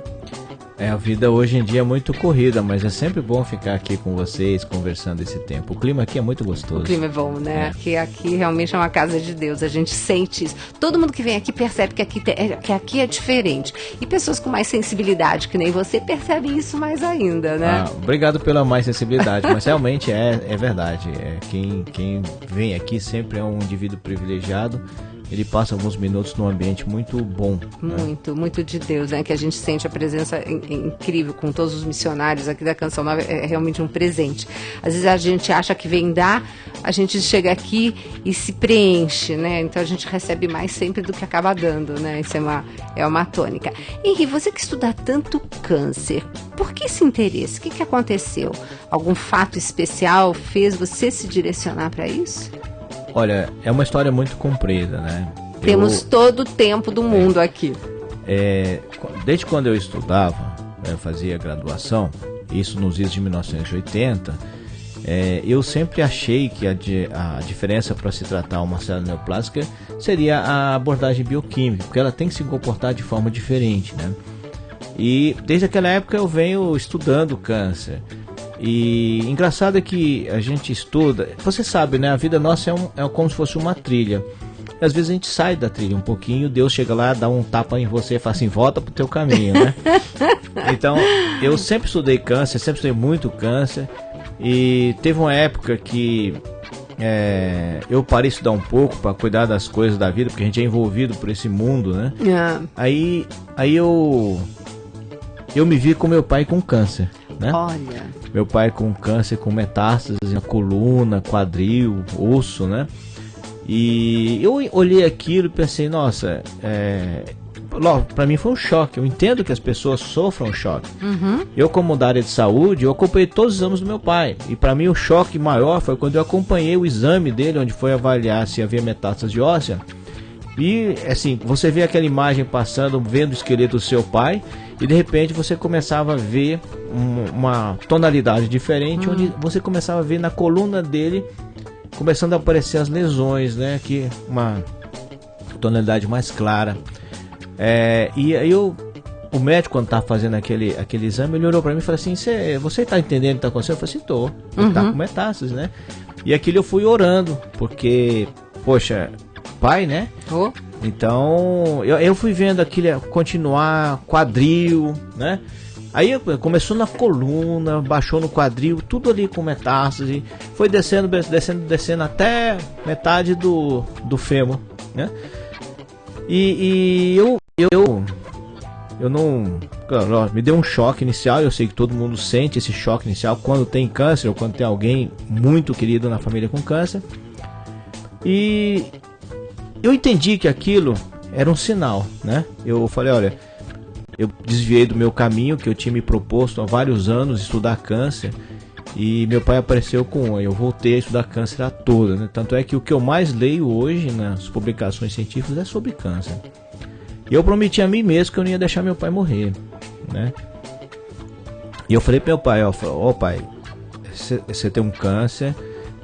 A vida hoje em dia é muito corrida, mas é sempre bom ficar aqui com vocês, conversando esse tempo. O clima aqui é muito gostoso. O clima é bom, né? Aqui realmente é uma casa de Deus, a gente sente isso. Todo mundo que vem aqui percebe que aqui é diferente. E pessoas com mais sensibilidade, que nem você, percebem isso mais ainda, né? Obrigado pela mais sensibilidade, mas realmente é verdade. Quem vem aqui sempre é um indivíduo privilegiado. Ele passa alguns minutos num ambiente muito bom. Muito de Deus, né? Que a gente sente a presença incrível com todos os missionários aqui da Canção Nova, é realmente um presente. Às vezes a gente acha que vem dar, a gente chega aqui e se preenche, né? Então a gente recebe mais sempre do que acaba dando, né? Isso é uma tônica. Henry, você que estuda tanto câncer, por que esse interesse? O que aconteceu? Algum fato especial fez você se direcionar para isso? Olha, é uma história muito comprida, né? Temos todo o tempo do mundo aqui. Desde quando eu estudava, eu fazia graduação, isso nos idos de 1980, eu sempre achei que a diferença para se tratar uma célula neoplásica seria a abordagem bioquímica, porque ela tem que se comportar de forma diferente, né? E desde aquela época eu venho estudando câncer. E engraçado é que a gente estuda, você sabe, né? A vida nossa é como se fosse uma trilha. E às vezes a gente sai da trilha um pouquinho, Deus chega lá, dá um tapa em você e fala assim, volta pro teu caminho, né? Então, eu sempre estudei câncer, sempre estudei muito câncer. E teve uma época que eu parei de estudar um pouco para cuidar das coisas da vida, porque a gente é envolvido por esse mundo, né? Aí eu me vi com meu pai com câncer, né? Olha. Meu pai com câncer, com metástases na coluna, quadril, osso, né? E eu olhei aquilo e pensei, nossa, para mim foi um choque. Eu entendo que as pessoas sofram choque. Eu, como da área de saúde, eu acompanhei todos os exames do meu pai. E para mim o choque maior foi quando eu acompanhei o exame dele, onde foi avaliar se havia metástase óssea. E assim, você vê aquela imagem passando, vendo o esqueleto do seu pai, e de repente você começava a ver uma tonalidade diferente, onde você começava a ver na coluna dele começando a aparecer as lesões, né? Que uma tonalidade mais clara. E aí o médico, quando tá fazendo aquele exame, ele olhou para mim e falou assim: você tá entendendo o que tá acontecendo? Eu falei assim: tô. Ele tá com metástases, né? E aquilo eu fui orando, porque, poxa, pai, né? Então, eu fui vendo aquilo continuar, quadril, né? Aí começou na coluna, baixou no quadril, tudo ali com metástase, foi descendo até metade do fêmur, né? E eu não... Claro, me deu um choque inicial. Eu sei que todo mundo sente esse choque inicial quando tem câncer ou quando tem alguém muito querido na família com câncer. E eu entendi que aquilo era um sinal, né? Eu falei, olha, eu desviei do meu caminho que eu tinha me proposto há vários anos, estudar câncer, e meu pai apareceu com eu voltei a estudar câncer a toda, né? Tanto é que o que eu mais leio hoje nas publicações científicas é sobre câncer. E eu prometi a mim mesmo que eu não ia deixar meu pai morrer, né? E eu falei para meu pai, ó pai, você tem um câncer,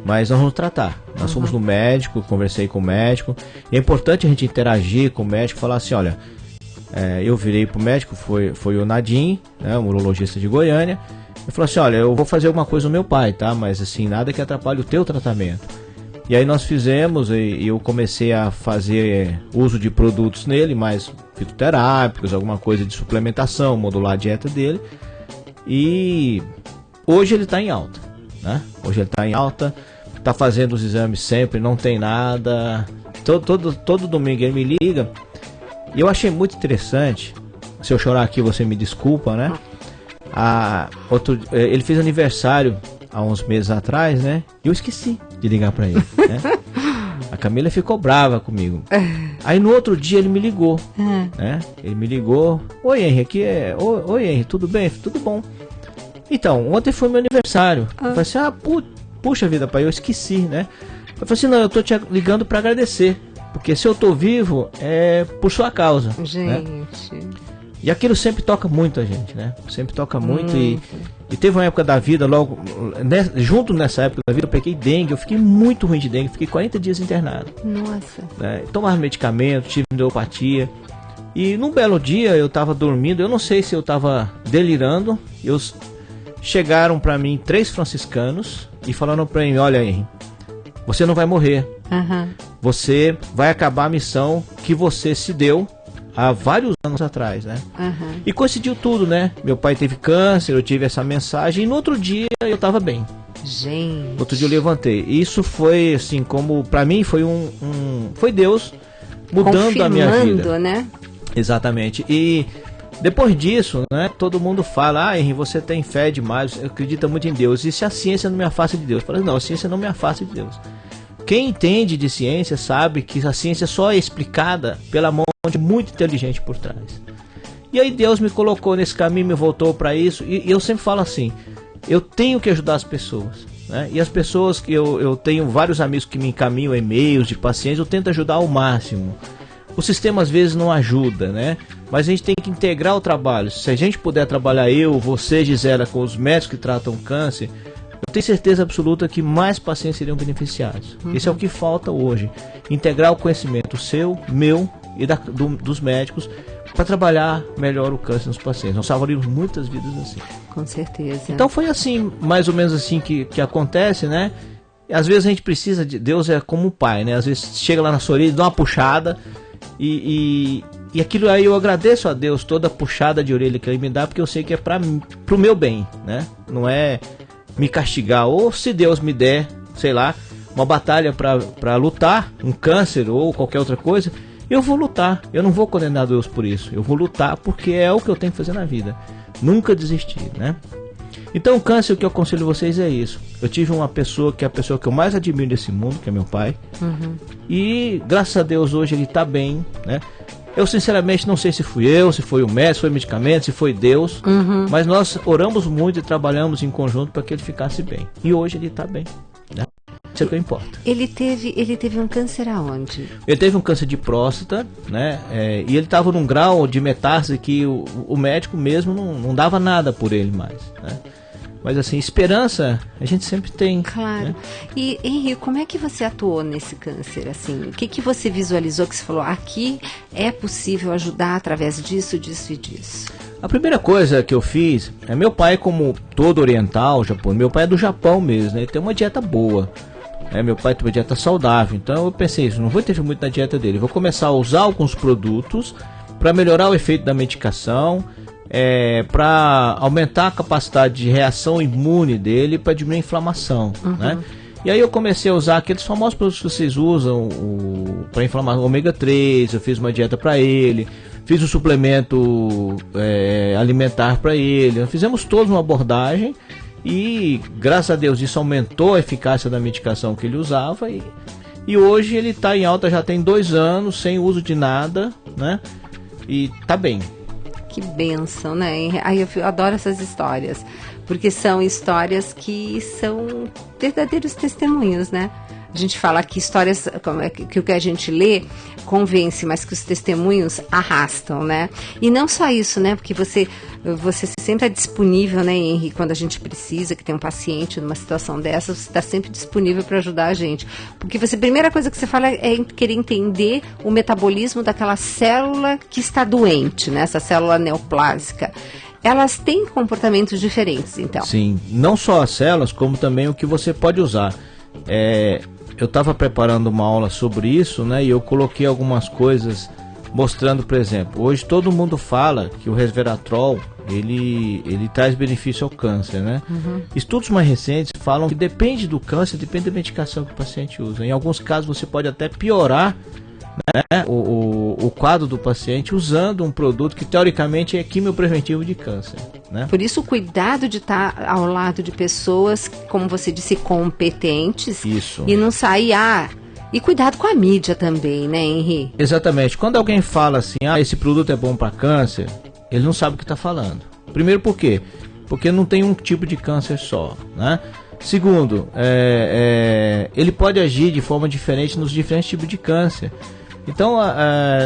mas nós vamos tratar. Nós fomos no médico, conversei com o médico. E é importante a gente interagir com o médico, falar assim, olha, eu virei pro médico, foi o Nadim, né, um urologista de Goiânia. Ele falou assim, olha, eu vou fazer alguma coisa no meu pai, tá? Mas assim, nada que atrapalhe o teu tratamento. E aí nós fizemos, e eu comecei a fazer uso de produtos nele, mais fitoterápicos, alguma coisa de suplementação, modular a dieta dele. E hoje ele está em alta, né? Hoje ele está em alta, está fazendo os exames sempre, não tem nada. Todo domingo ele me liga. E eu achei muito interessante, se eu chorar aqui você me desculpa, né? Ele fez aniversário há uns meses atrás, né? E eu esqueci de ligar pra ele, né? A Camila ficou brava comigo. Aí no outro dia ele me ligou, né? Ele me ligou: oi Henry, aqui é... Oi Henry, tudo bem? Tudo bom. Então, ontem foi meu aniversário. Eu falei assim, puxa vida, pai, eu esqueci, né? Eu falei assim, não, eu tô te ligando pra agradecer, porque se eu tô vivo é por sua causa. Gente... né? E aquilo sempre toca muito a gente, né? Sempre toca muito. E teve uma época da vida, logo, junto nessa época da vida, eu peguei dengue. Eu fiquei muito ruim de dengue, fiquei 40 dias internado. Nossa. Né? Tomava medicamento, tive neuropatia. E num belo dia eu tava dormindo, eu não sei se eu tava delirando. Chegaram pra mim 3 franciscanos e falaram pra mim, olha aí, você não vai morrer. Você vai acabar a missão que você se deu há vários anos atrás, né? E coincidiu tudo, né? Meu pai teve câncer, eu tive essa mensagem, e no outro dia eu tava bem. Gente. No outro dia eu levantei. Isso foi assim, como pra mim foi foi Deus mudando a minha vida, né? Exatamente. E depois disso, né, todo mundo fala, Henry, você tem fé demais, acredita muito em Deus. E se a ciência não me afasta de Deus? Eu falei, não, a ciência não me afasta de Deus. Quem entende de ciência sabe que a ciência só é explicada pela mão de muito inteligente por trás. E aí Deus me colocou nesse caminho, me voltou para isso. E eu sempre falo assim, eu tenho que ajudar as pessoas, né? E as pessoas que eu tenho vários amigos que me encaminham e-mails de pacientes, eu tento ajudar ao máximo. O sistema às vezes não ajuda, né? Mas a gente tem que integrar o trabalho. Se a gente puder trabalhar, você, Gisela, com os médicos que tratam câncer, eu tenho certeza absoluta que mais pacientes seriam beneficiados. Isso é o que falta hoje. Integrar o conhecimento seu, meu e dos médicos para trabalhar melhor o câncer nos pacientes. Nós salvaríamos muitas vidas assim. Com certeza. Então foi assim, mais ou menos assim que acontece, né? E às vezes a gente precisa de... Deus é como um pai, né? Às vezes chega lá na sua orelha, dá uma puxada e aquilo aí eu agradeço a Deus toda a puxada de orelha que ele me dá, porque eu sei que é pro meu bem, né? Não é me castigar, ou se Deus me der, sei lá, uma batalha para lutar, um câncer ou qualquer outra coisa, eu vou lutar, eu não vou condenar Deus por isso, eu vou lutar porque é o que eu tenho que fazer na vida, nunca desistir, né? Então o câncer, o que eu aconselho vocês é isso. Eu tive uma pessoa que é a pessoa que eu mais admiro desse mundo, que é meu pai, e graças a Deus hoje ele tá bem, né? Eu sinceramente não sei se fui eu, se foi o médico, se foi o medicamento, se foi Deus, mas nós oramos muito e trabalhamos em conjunto para que ele ficasse bem. E hoje ele está bem, né? Isso é que importa. Ele teve um câncer aonde? Ele teve um câncer de próstata, né? E ele estava num grau de metástase que o médico mesmo não dava nada por ele mais, né? Mas assim, esperança a gente sempre tem. Claro. Né? E Henri, como é que você atuou nesse câncer? Assim, o que você visualizou que você falou, aqui é possível ajudar através disso, disso e disso? A primeira coisa que eu fiz, meu pai, como todo oriental, japonês, meu pai é do Japão mesmo, né? Ele tem uma dieta boa. Meu pai tem uma dieta saudável, então eu pensei isso, não vou interferir muito na dieta dele, vou começar a usar alguns produtos para melhorar o efeito da medicação, para aumentar a capacidade de reação imune dele, para diminuir a inflamação, né? E aí eu comecei a usar aqueles famosos produtos que vocês usam para inflamação, ômega 3, eu fiz uma dieta para ele, fiz um suplemento alimentar para ele, nós fizemos toda uma abordagem e graças a Deus isso aumentou a eficácia da medicação que ele usava e hoje ele está em alta já tem 2 anos, sem uso de nada, né? E tá bem. Que bênção, né? Ai, eu adoro essas histórias, porque são histórias que são verdadeiros testemunhos, né? A gente fala que histórias, que o que a gente lê convence, mas que os testemunhos arrastam, né? E não só isso, né? Porque você sempre é disponível, né, Henri, quando a gente precisa, que tem um paciente numa situação dessa, você está sempre disponível para ajudar a gente. Porque a primeira coisa que você fala é querer entender o metabolismo daquela célula que está doente, né? Essa célula neoplásica. Elas têm comportamentos diferentes, então. Sim, não só as células, como também o que você pode usar. Eu estava preparando uma aula sobre isso, né? E eu coloquei algumas coisas mostrando, por exemplo, hoje todo mundo fala que o resveratrol ele traz benefício ao câncer, né? Estudos mais recentes falam que depende do câncer, depende da medicação que o paciente usa. Em alguns casos você pode até piorar, né, o quadro do paciente usando um produto que teoricamente é quimiopreventivo de câncer, né? Por isso o cuidado de estar ao lado de pessoas, como você disse, competentes. Isso. E não sair, e cuidado com a mídia também, né, Henri? Exatamente. Quando alguém fala assim, esse produto é bom para câncer, ele não sabe o que está falando. Primeiro, por quê? Porque não tem um tipo de câncer só, né? Segundo, ele pode agir de forma diferente nos diferentes tipos de câncer. Então,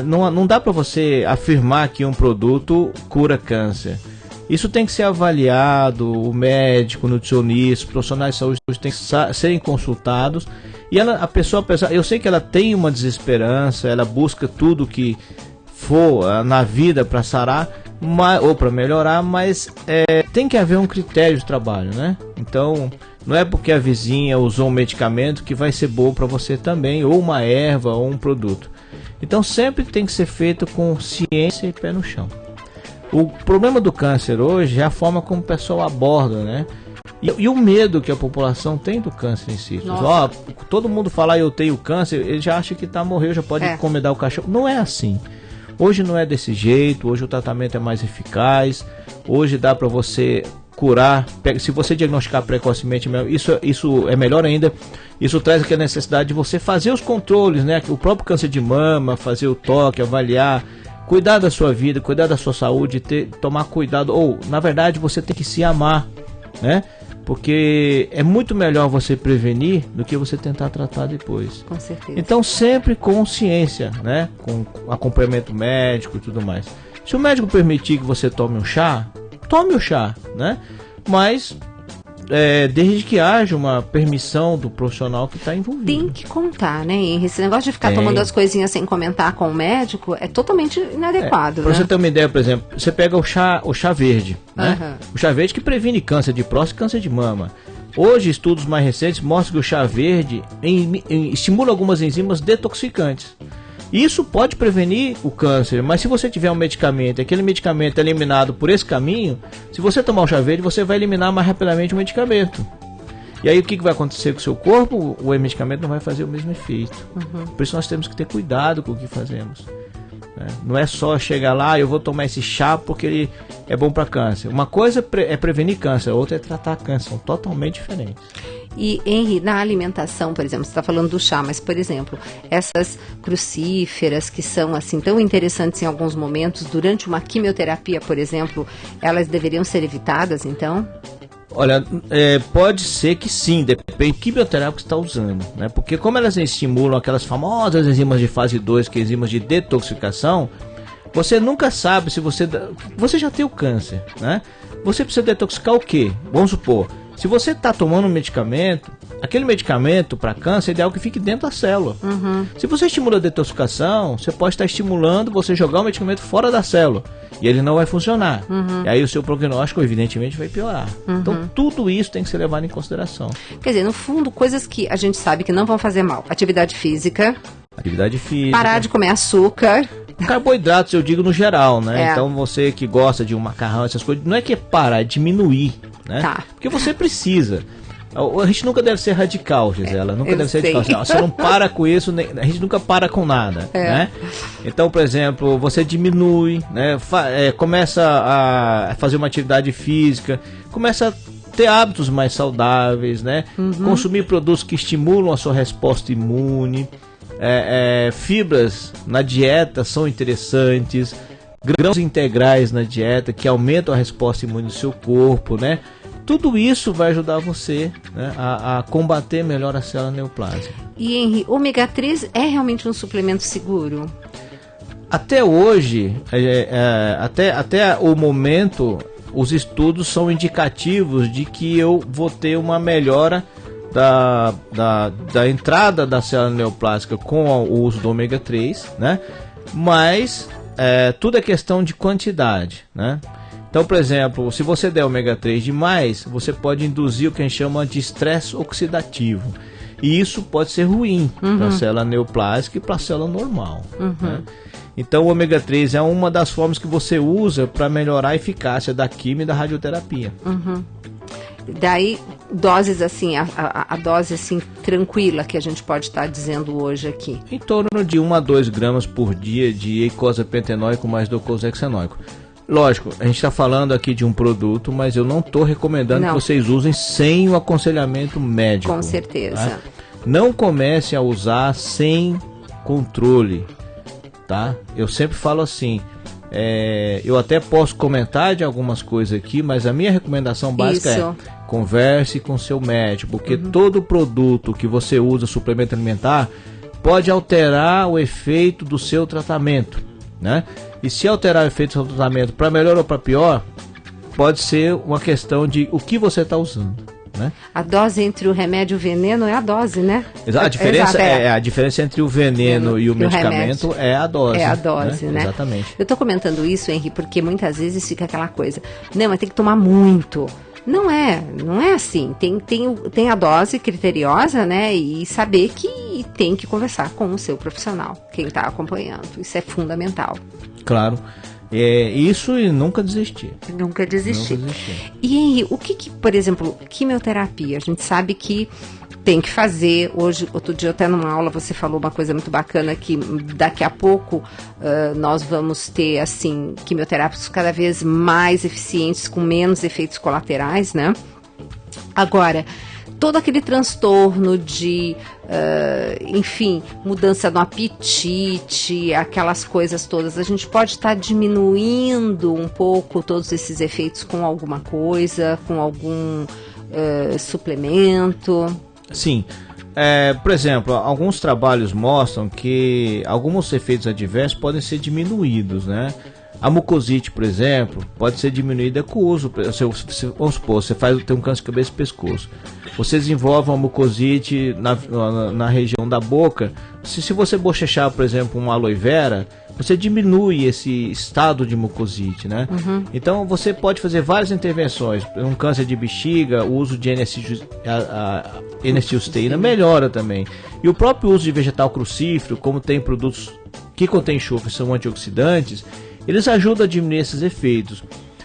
não dá para você afirmar que um produto cura câncer. Isso tem que ser avaliado, o médico, o nutricionista, os profissionais de saúde têm que serem consultados. E a pessoa, eu sei que ela tem uma desesperança, ela busca tudo que for na vida para sarar ou para melhorar, mas tem que haver um critério de trabalho, né? Então, não é porque a vizinha usou um medicamento que vai ser bom para você também, ou uma erva, ou um produto. Então, sempre tem que ser feito com ciência e pé no chão. O problema do câncer hoje é a forma como o pessoal aborda, né? E o medo que a população tem do câncer em si. Todo mundo fala, eu tenho câncer, ele já acha que morreu, já pode encomendar o caixão. Não é assim. Hoje não é desse jeito, hoje o tratamento é mais eficaz, hoje dá para você curar, se você diagnosticar precocemente, isso é melhor ainda. Isso traz aquela necessidade de você fazer os controles, né? O próprio câncer de mama, fazer o toque, avaliar, cuidar da sua vida, cuidar da sua saúde, tomar cuidado, ou na verdade você tem que se amar, né? Porque é muito melhor você prevenir do que você tentar tratar depois. Com certeza. Então sempre com ciência, né? Com acompanhamento médico e tudo mais. Se o médico permitir que você tome o chá, né? Mas desde que haja uma permissão do profissional que está envolvido. Tem que contar, né, Henri? Esse negócio de ficar tomando as coisinhas sem comentar com o médico é totalmente inadequado, Para né? você ter uma ideia, por exemplo, você pega o chá verde, né? O chá verde que previne câncer de próstata e câncer de mama. Hoje, estudos mais recentes mostram que o chá verde estimula algumas enzimas detoxicantes. Isso pode prevenir o câncer, mas se você tiver um medicamento, aquele medicamento é eliminado por esse caminho, se você tomar o chá verde, você vai eliminar mais rapidamente o medicamento. E aí o que vai acontecer com o seu corpo? O medicamento não vai fazer o mesmo efeito. Por isso nós temos que ter cuidado com o que fazemos. Não é só chegar lá, eu vou tomar esse chá porque ele é bom para câncer. Uma coisa é prevenir câncer, a outra é tratar câncer, são totalmente diferentes. E, Henri, na alimentação, por exemplo, você está falando do chá, mas, por exemplo, essas crucíferas que são, assim, tão interessantes em alguns momentos, durante uma quimioterapia, por exemplo, elas deveriam ser evitadas, então? Olha, pode ser que sim, depende do quimioterápico que você está usando, né? Porque como elas estimulam aquelas famosas enzimas de fase 2, que é enzimas de detoxificação, você nunca sabe se você já tem o câncer, né? Você precisa detoxicar o quê? Vamos supor, se você está tomando um medicamento, aquele medicamento para câncer é ideal que fique dentro da célula. Se você estimula a detoxificação, você pode estar estimulando você jogar o medicamento fora da célula e ele não vai funcionar. E aí o seu prognóstico evidentemente vai piorar. Então tudo isso tem que ser levado em consideração. Quer dizer, no fundo, coisas que a gente sabe que não vão fazer mal. Atividade física. Parar de comer açúcar. Carboidratos eu digo no geral, né? Então você que gosta de um macarrão, essas coisas, não é que é parar, é diminuir, né? Porque você precisa. A gente nunca deve ser radical, Gisela. Nunca deve ser radical. Você não para com isso, a gente nunca para com nada, né? Então, por exemplo, você diminui, né? Começa a fazer uma atividade física, começa a ter hábitos mais saudáveis, né? Consumir produtos que estimulam a sua resposta imune. Fibras na dieta são interessantes, grãos integrais na dieta que aumentam a resposta imune do seu corpo, né? Tudo isso vai ajudar você, né, a combater melhor a célula neoplásica. E Henry, ômega 3 é realmente um suplemento seguro? Até hoje, até o momento, os estudos são indicativos de que eu vou ter uma melhora da entrada da célula neoplásica com o uso do ômega 3, né? Mas tudo é questão de quantidade, né? Então, por exemplo, se você der ômega 3 demais, você pode induzir o que a gente chama de estresse oxidativo. E isso pode ser ruim para a célula neoplásica e para a célula normal. Né? Então, o ômega 3 é uma das formas que você usa para melhorar a eficácia da quimio e da radioterapia. Daí, doses assim, a dose assim tranquila que a gente pode estar dizendo hoje aqui. Em torno de 1 a 2 gramas por dia de eicosapentaenoico mais docosahexaenoico. Lógico, a gente está falando aqui de um produto, mas eu não estou recomendando que vocês usem sem o aconselhamento médico. Com certeza. Tá? Não comece a usar sem controle, tá? Eu sempre falo assim, eu até posso comentar de algumas coisas aqui, mas a minha recomendação básica é converse com seu médico, porque todo produto que você usa, suplemento alimentar, pode alterar o efeito do seu tratamento, né? E se alterar o efeito do seu tratamento para melhor ou para pior, pode ser uma questão de o que você está usando, né? A dose entre o remédio e o veneno é a dose, né? A diferença entre o veneno e o medicamento é a dose. É a dose, né? Exatamente. Eu estou comentando isso, Henry, porque muitas vezes fica aquela coisa, não, mas tem que tomar muito. Não é assim. Tem a dose criteriosa, né? E saber que tem que conversar com o seu profissional, quem está acompanhando. Isso é fundamental. Claro. Isso e nunca desistir. Nunca desistir. E Henry, o que, por exemplo, quimioterapia? A gente sabe que tem que fazer. Hoje, outro dia até numa aula você falou uma coisa muito bacana, que daqui a pouco nós vamos ter assim quimioterápicos cada vez mais eficientes, com menos efeitos colaterais, né? Agora, todo aquele transtorno de, enfim, mudança no apetite, aquelas coisas todas, a gente pode estar diminuindo um pouco todos esses efeitos com alguma coisa, com algum suplemento? Sim. Por exemplo, alguns trabalhos mostram que alguns efeitos adversos podem ser diminuídos, né? A mucosite, por exemplo, pode ser diminuída com o uso. Vamos supor, você tem um câncer de cabeça e pescoço. Você desenvolve uma mucosite na região da boca. Se você bochechar, por exemplo, uma aloe vera, você diminui esse estado de mucosite, né? Então você pode fazer várias intervenções. Um câncer de bexiga, o uso de N-acetilcisteína melhora também. E o próprio uso de vegetal crucífero, como tem produtos que contêm enxofre e são antioxidantes, eles ajudam a diminuir esses efeitos.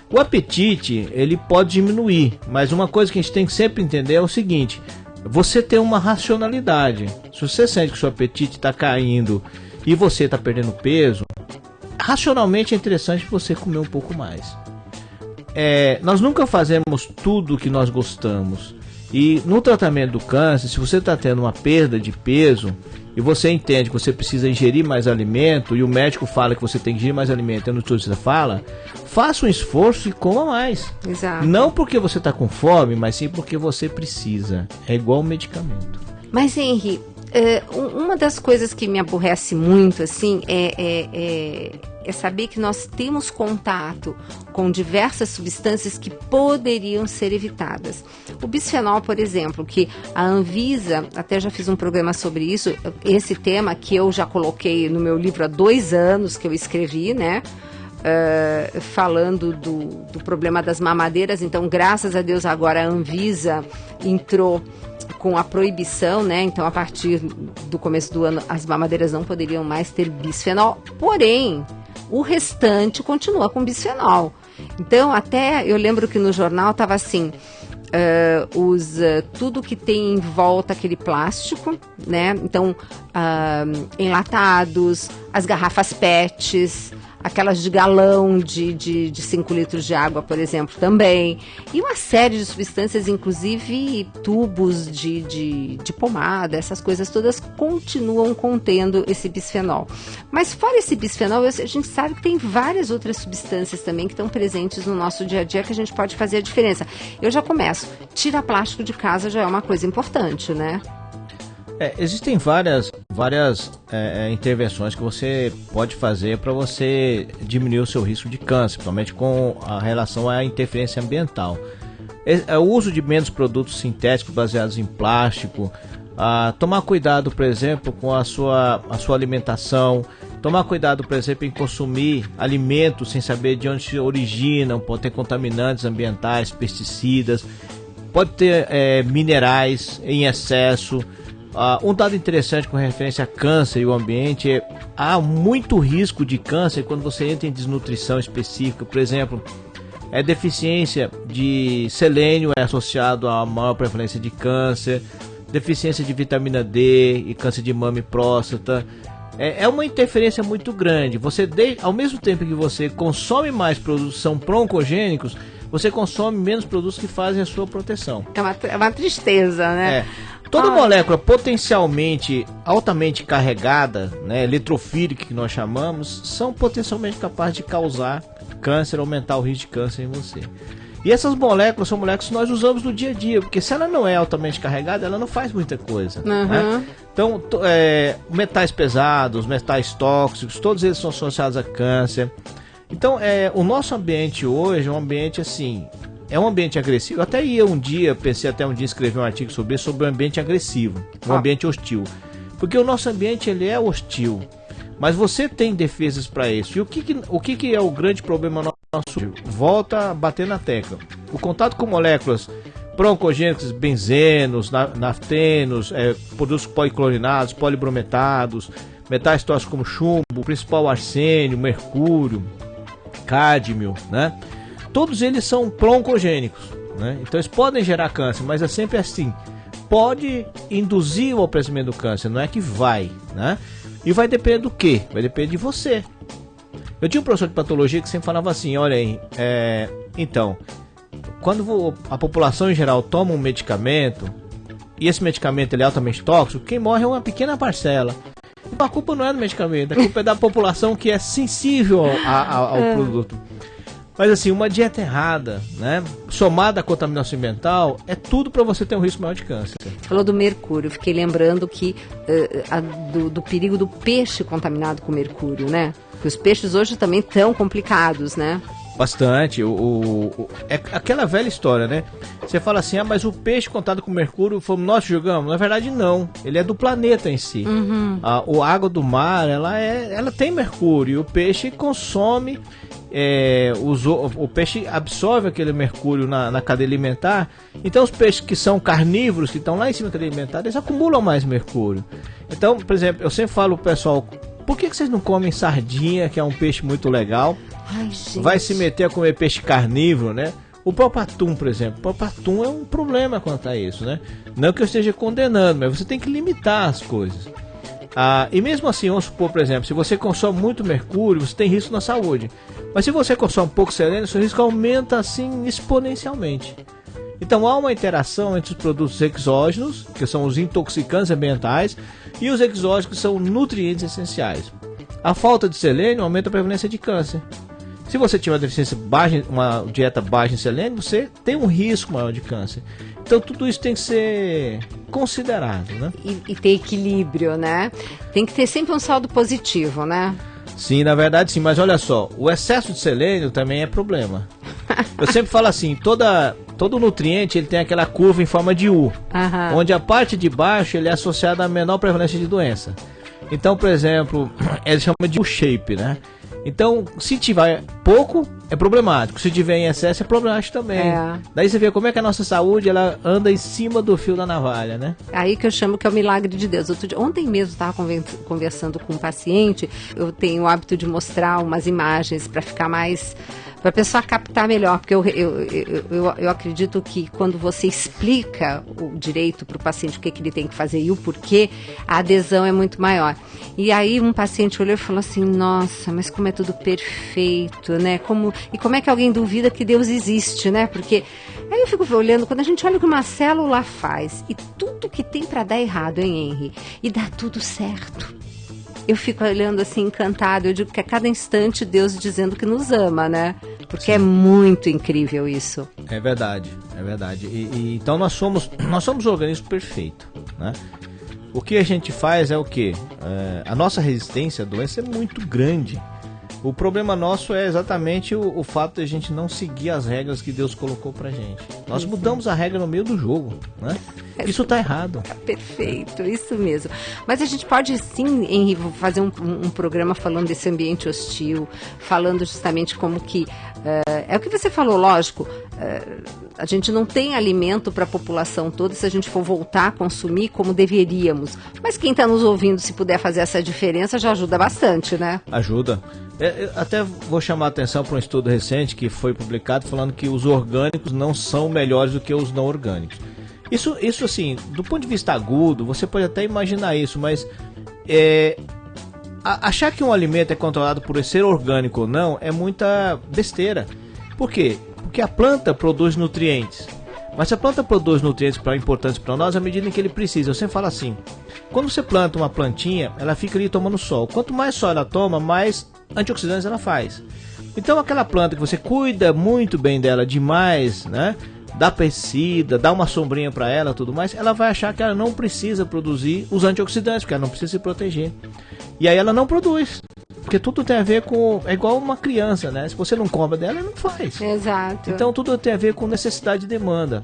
O apetite, ele pode diminuir, mas uma coisa que a gente tem que sempre entender é o seguinte: você tem uma racionalidade. Se você sente que seu apetite está caindo e você está perdendo peso, racionalmente é interessante você comer um pouco mais. Nós nunca fazemos tudo o que nós gostamos. E no tratamento do câncer, se você está tendo uma perda de peso e você entende que você precisa ingerir mais alimento e o médico fala que você tem que ingerir mais alimento e o nutricionista fala, faça um esforço e coma mais. Exato. Não porque você está com fome, mas sim porque você precisa. É igual um medicamento. Mas, Henri, uma das coisas que me aborrece muito, assim, é saber que nós temos contato com diversas substâncias que poderiam ser evitadas. O bisfenol, por exemplo, que a Anvisa, até já fiz um programa sobre isso, esse tema que eu já coloquei no meu livro há 2 anos que eu escrevi, né? Falando do problema das mamadeiras. Então, graças a Deus, agora a Anvisa entrou com a proibição, né? Então, a partir do começo do ano, as mamadeiras não poderiam mais ter bisfenol. Porém, o restante continua com bisfenol. Então, até eu lembro que no jornal estava assim, tudo que tem em volta aquele plástico, né? Então, enlatados, as garrafas PETs, aquelas de galão de 5 litros de água, por exemplo, também. E uma série de substâncias, inclusive tubos de pomada, essas coisas todas continuam contendo esse bisfenol. Mas fora esse bisfenol, a gente sabe que tem várias outras substâncias também que estão presentes no nosso dia a dia que a gente pode fazer a diferença. Eu já começo. Tirar plástico de casa já é uma coisa importante, né? Existem várias intervenções que você pode fazer para você diminuir o seu risco de câncer, principalmente com a relação à interferência ambiental. O uso de menos produtos sintéticos baseados em plástico, tomar cuidado, por exemplo, com a sua alimentação, tomar cuidado, por exemplo, em consumir alimentos sem saber de onde se originam, pode ter contaminantes ambientais, pesticidas, pode ter minerais em excesso. Um dado interessante com referência a câncer e o ambiente há muito risco de câncer quando você entra em desnutrição específica. Por exemplo, deficiência de selênio é associado a maior prevalência de câncer, deficiência de vitamina D e câncer de mama e próstata. É uma interferência muito grande. Ao mesmo tempo que você consome mais produtos que são broncogênicos, você consome menos produtos que fazem a sua proteção. É uma tristeza, né? Toda molécula potencialmente altamente carregada, né, eletrofílica que nós chamamos, são potencialmente capazes de causar câncer, aumentar o risco de câncer em você. E essas moléculas são moléculas que nós usamos no dia a dia, porque se ela não é altamente carregada, ela não faz muita coisa. Uhum. Né? Então, metais pesados, metais tóxicos, todos eles são associados a câncer. Então, o nosso ambiente hoje é um ambiente assim... É um ambiente agressivo. Eu até pensei até um dia escrever um artigo sobre isso, sobre o ambiente agressivo, um ambiente hostil. Porque o nosso ambiente ele é hostil, mas você tem defesas para isso. E o que é o grande problema nosso? Volta a bater na tecla. O contato com moléculas broncogênicas, benzenos, naftenos, produtos policlorinados, polibrometados, metais tóxicos como chumbo, o principal arsênio, mercúrio, cádmio, né? Todos eles são broncogênicos, né? Então eles podem gerar câncer, mas é sempre assim. Pode induzir o aparecimento do câncer, não é que vai, né? E vai depender do quê? Vai depender de você. Eu tinha um professor de patologia que sempre falava assim, olha aí, então, quando a população em geral toma um medicamento, e esse medicamento ele é altamente tóxico, quem morre é uma pequena parcela. Então a culpa não é do medicamento, a culpa é da população que é sensível ao produto. Mas assim, uma dieta errada, né, somada à contaminação ambiental, é tudo para você ter um risco maior de câncer. Você falou do mercúrio, fiquei lembrando que do perigo do peixe contaminado com mercúrio, né? Porque os peixes hoje também estão complicados, né? Bastante. É aquela velha história, né? Você fala assim, mas o peixe contaminado com mercúrio fomos nós que jogamos? Na verdade, não. Ele é do planeta em si. Uhum. A água do mar, ela tem mercúrio. E o peixe consome... o peixe absorve aquele mercúrio na cadeia alimentar. Então os peixes que são carnívoros, que estão lá em cima da cadeia alimentar, eles acumulam mais mercúrio. Então, por exemplo, eu sempre falo pro pessoal, por que vocês não comem sardinha, que é um peixe muito legal? Ai, gente. Vai se meter a comer peixe carnívoro, né? O próprio atum, por exemplo, o próprio atum é um problema quanto a isso, né? Não que eu esteja condenando, mas você tem que limitar as coisas. E mesmo assim, vamos supor, por exemplo, se você consome muito mercúrio, você tem risco na saúde. Mas se você consome pouco selênio, seu risco aumenta assim exponencialmente. Então há uma interação entre os produtos exógenos, que são os intoxicantes ambientais, e os exógenos, que são nutrientes essenciais. A falta de selênio aumenta a prevalência de câncer. Se você tiver uma dieta baixa em selênio, você tem um risco maior de câncer. Então tudo isso tem que ser considerado, né? E ter equilíbrio, né? Tem que ter sempre um saldo positivo, né? Sim, na verdade sim, mas olha só, o excesso de selênio também é problema. Eu sempre falo assim, todo nutriente ele tem aquela curva em forma de U, onde a parte de baixo ele é associada à menor prevalência de doença. Então, por exemplo, ele chama de U-shape, né? Então, se tiver pouco, é problemático. Se tiver em excesso, é problemático também. Daí você vê como é que a nossa saúde ela anda em cima do fio da navalha, né? Aí que eu chamo que é o milagre de Deus. Ontem mesmo estava conversando com um paciente. Eu tenho o hábito de mostrar umas imagens para ficar mais... para a pessoa captar melhor, porque eu acredito que quando você explica o direito para o paciente o que ele tem que fazer e o porquê, a adesão é muito maior. E aí um paciente olhou e falou assim, nossa, mas como é tudo perfeito, né? Como é que alguém duvida que Deus existe, né? Porque aí eu fico olhando, quando a gente olha o que uma célula faz e tudo que tem para dar errado, hein, Henry? E dá tudo certo. Eu fico olhando assim, encantado. Eu digo que a cada instante Deus dizendo que nos ama, né? Porque Sim. É muito incrível isso. É verdade, é verdade. Então nós somos um organismo perfeito, né? O que a gente faz é o quê? A nossa resistência à doença é muito grande. O problema nosso é exatamente o fato de a gente não seguir as regras que Deus colocou pra gente. Nós mudamos a regra no meio do jogo, né? Isso tá errado. Perfeito, isso mesmo. Mas a gente pode sim, Henry, fazer um programa falando desse ambiente hostil, falando justamente como que... é o que você falou, lógico, a gente não tem alimento para a população toda se a gente for voltar a consumir como deveríamos. Mas quem está nos ouvindo, se puder fazer essa diferença, já ajuda bastante, né? Ajuda. Até vou chamar a atenção para um estudo recente que foi publicado falando que os orgânicos não são melhores do que os não orgânicos. Isso assim, do ponto de vista agudo, você pode até imaginar isso, mas achar que um alimento é controlado por ser orgânico ou não é muita besteira. Por quê? Porque a planta produz nutrientes. Mas se a planta produz nutrientes importantes para nós, à medida em que ele precisa. Eu sempre falo assim, quando você planta uma plantinha, ela fica ali tomando sol. Quanto mais sol ela toma, mais antioxidantes ela faz. Então aquela planta que você cuida muito bem dela demais, né? Dá pesticida, dá uma sombrinha para ela, tudo mais, ela vai achar que ela não precisa produzir os antioxidantes, porque ela não precisa se proteger. E aí ela não produz. Porque tudo tem a ver com... É igual uma criança, né? Se você não cobra dela, ela não faz. Exato. Então tudo tem a ver com necessidade e demanda.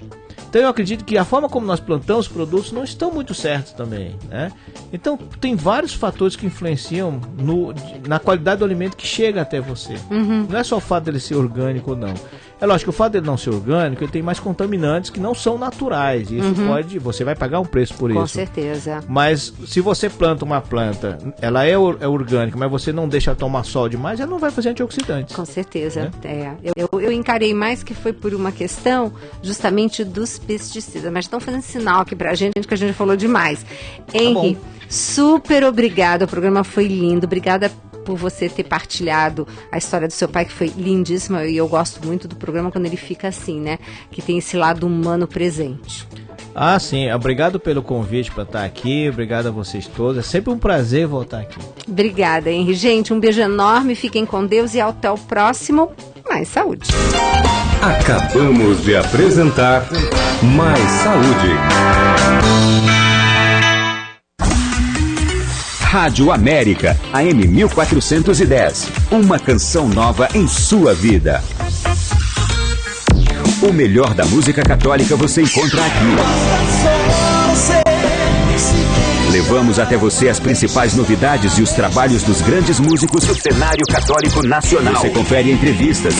Então eu acredito que a forma como nós plantamos os produtos não estão muito certos também, né? Então tem vários fatores que influenciam na qualidade do alimento que chega até você. Não é só o fato dele ser orgânico ou não. É lógico que o fato dele não ser orgânico, ele tem mais contaminantes que não são naturais. E isso você vai pagar um preço por isso. Com certeza. Mas se você planta uma planta, ela é orgânica, mas você não deixa ela tomar sol demais, ela não vai fazer antioxidantes. Com certeza. Eu encarei mais que foi por uma questão justamente dos pesticidas. Mas estão fazendo sinal aqui pra gente que a gente falou demais. Henry, super obrigada. O programa foi lindo. Obrigada por você ter partilhado a história do seu pai, que foi lindíssima, e eu gosto muito do programa quando ele fica assim, né? Que tem esse lado humano presente. Ah, sim. Obrigado pelo convite para estar aqui. Obrigado a vocês todos. É sempre um prazer voltar aqui. Obrigada, Henry. Gente, um beijo enorme. Fiquem com Deus e até o próximo. Mais Saúde. Acabamos de apresentar Mais Saúde. Rádio América, AM 1410. Uma canção nova em sua vida. O melhor da música católica você encontra aqui. Levamos até você as principais novidades e os trabalhos dos grandes músicos do cenário católico nacional. Você confere entrevistas,